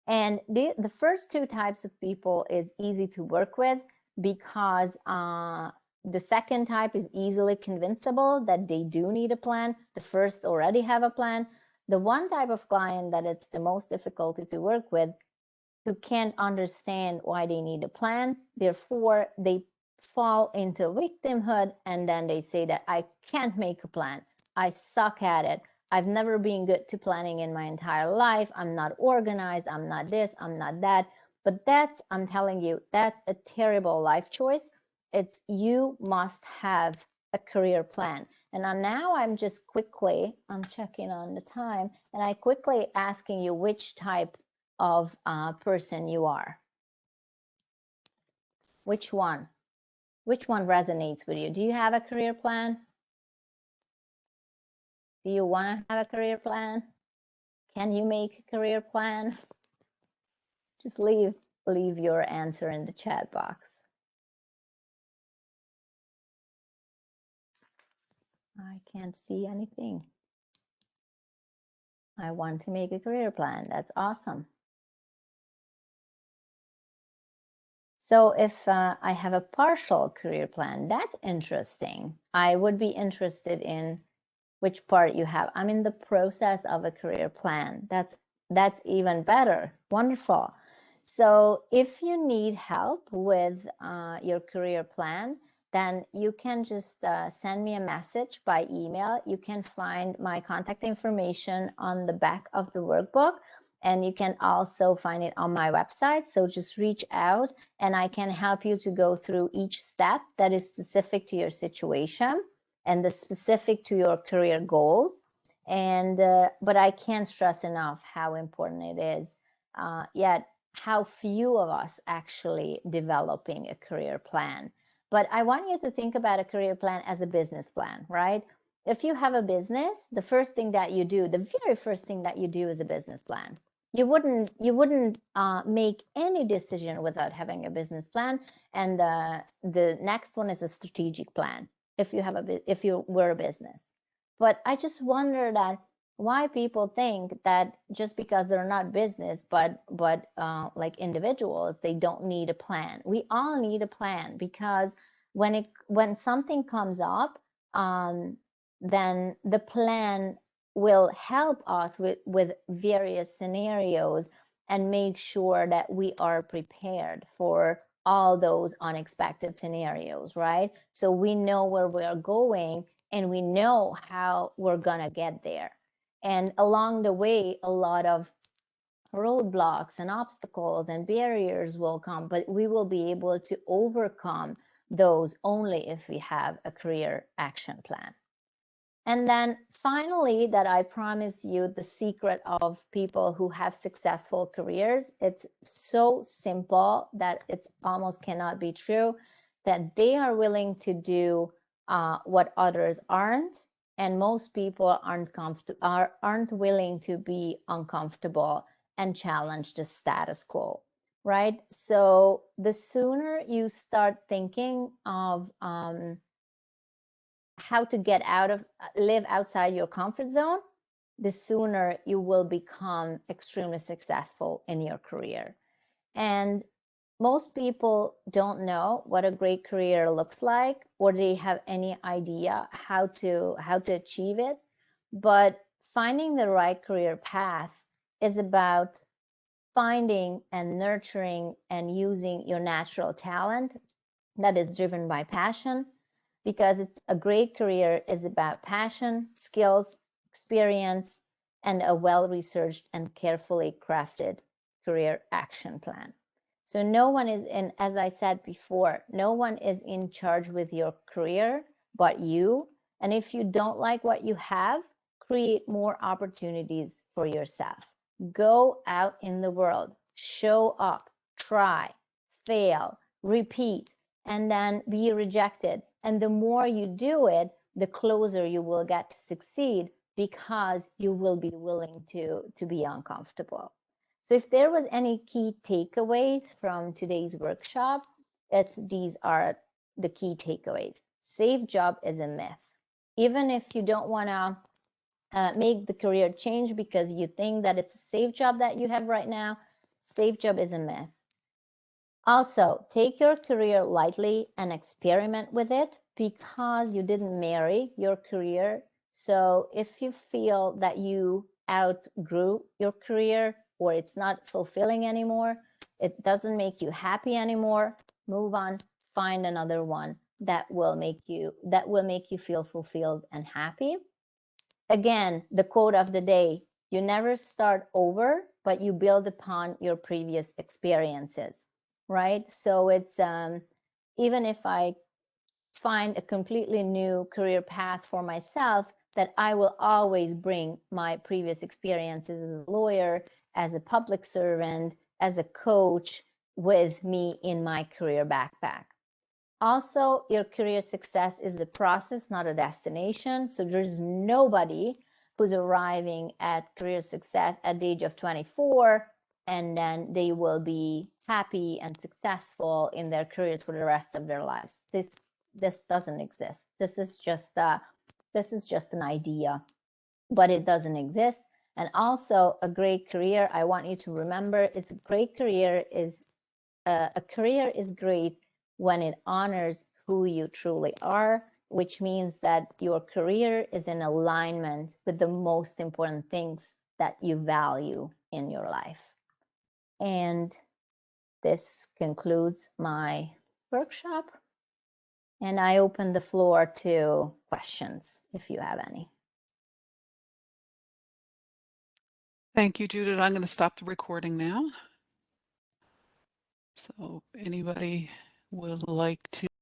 And the first 2 types of people is easy to work with. because the second type is easily convincible that they do need a plan. The first already have a plan. The one type of client that it's the most difficult to work with, who can't understand why they need a plan, therefore they fall into victimhood, and then they say that I can't make a plan, I suck at it, I've never been good to planning in my entire life, I'm not organized, I'm not this, I'm not that. But that's, I'm telling you, that's a terrible life choice. It's, you must have a career plan. And now I'm just quickly, I'm checking on the time, and I quickly asking you which type of person you are. Which one? Which one resonates with you? Do you have a career plan? Do you want to have a career plan? Can you make a career plan? Just leave your answer in the chat box. I can't see anything. I want to make a career plan. That's awesome. So if I have a partial career plan, that's interesting. I would be interested in which part you have. I'm in the process of a career plan. That's even better. Wonderful. So if you need help with your career plan, then you can just send me a message by email. You can find my contact information on the back of the workbook, and you can also find it on my website. So just reach out and I can help you to go through each step that is specific to your situation and the specific to your career goals. And but I can't stress enough how important it is, yet how few of us actually developing a career plan. But I want you to think about a career plan as a business plan, right? If you have a business, the first thing that you do, the very first thing that you do is a business plan. You wouldn't make any decision without having a business plan. And the next one is a strategic plan if you were a business. But I just wonder that why people think that just because they're not business but like individuals, they don't need a plan. We all need a plan, because when something comes up, then the plan will help us with various scenarios and make sure that we are prepared for all those unexpected scenarios, right? So we know where we're going and we know how we're gonna get there. And along the way, a lot of roadblocks and obstacles and barriers will come, but we will be able to overcome those only if we have a career action plan. And then finally, that I promise you, the secret of people who have successful careers, it's so simple that it almost cannot be true, that they are willing to do what others aren't. And most people aren't willing to be uncomfortable and challenge the status quo, right? So the sooner you start thinking of how to get out of live outside your comfort zone, the sooner you will become extremely successful in your career. And most people don't know what a great career looks like, or they have any idea how to achieve it. But finding the right career path is about finding and nurturing and using your natural talent that is driven by passion, because it's a great career is about passion, skills, experience, and a well-researched and carefully crafted career action plan. So no one is in, as I said before, no one is in charge with your career but you. And if you don't like what you have, create more opportunities for yourself. Go out in the world, show up, try, fail, repeat, and then be rejected. And the more you do it, the closer you will get to succeed, because you will be willing to be uncomfortable. So if there was any key takeaways from today's workshop, these are the key takeaways. Safe job is a myth. Even if you don't want to make the career change because you think that it's a safe job that you have right now, safe job is a myth. Also, take your career lightly and experiment with it, because you didn't marry your career. So if you feel that you outgrew your career or it's not fulfilling anymore, it doesn't make you happy anymore, move on, find another one that will make you feel fulfilled and happy. Again, the quote of the day: you never start over, but you build upon your previous experiences, right? So it's even if I find a completely new career path for myself, that I will always bring my previous experiences as a lawyer, as a public servant, as a coach with me in my career backpack. Also, your career success is a process, not a destination. So there's nobody who's arriving at career success at the age of 24 and then they will be happy and successful in their careers for the rest of their lives. This doesn't exist. This is just an idea, but it doesn't exist. And also, a great career, I want you to remember, it's a great career is a career is great when it honors who you truly are, which means that your career is in alignment with the most important things that you value in your life. And this concludes my workshop. And I open the floor to questions if you have any. Thank you, Judith. I'm going to stop the recording now. So anybody would like to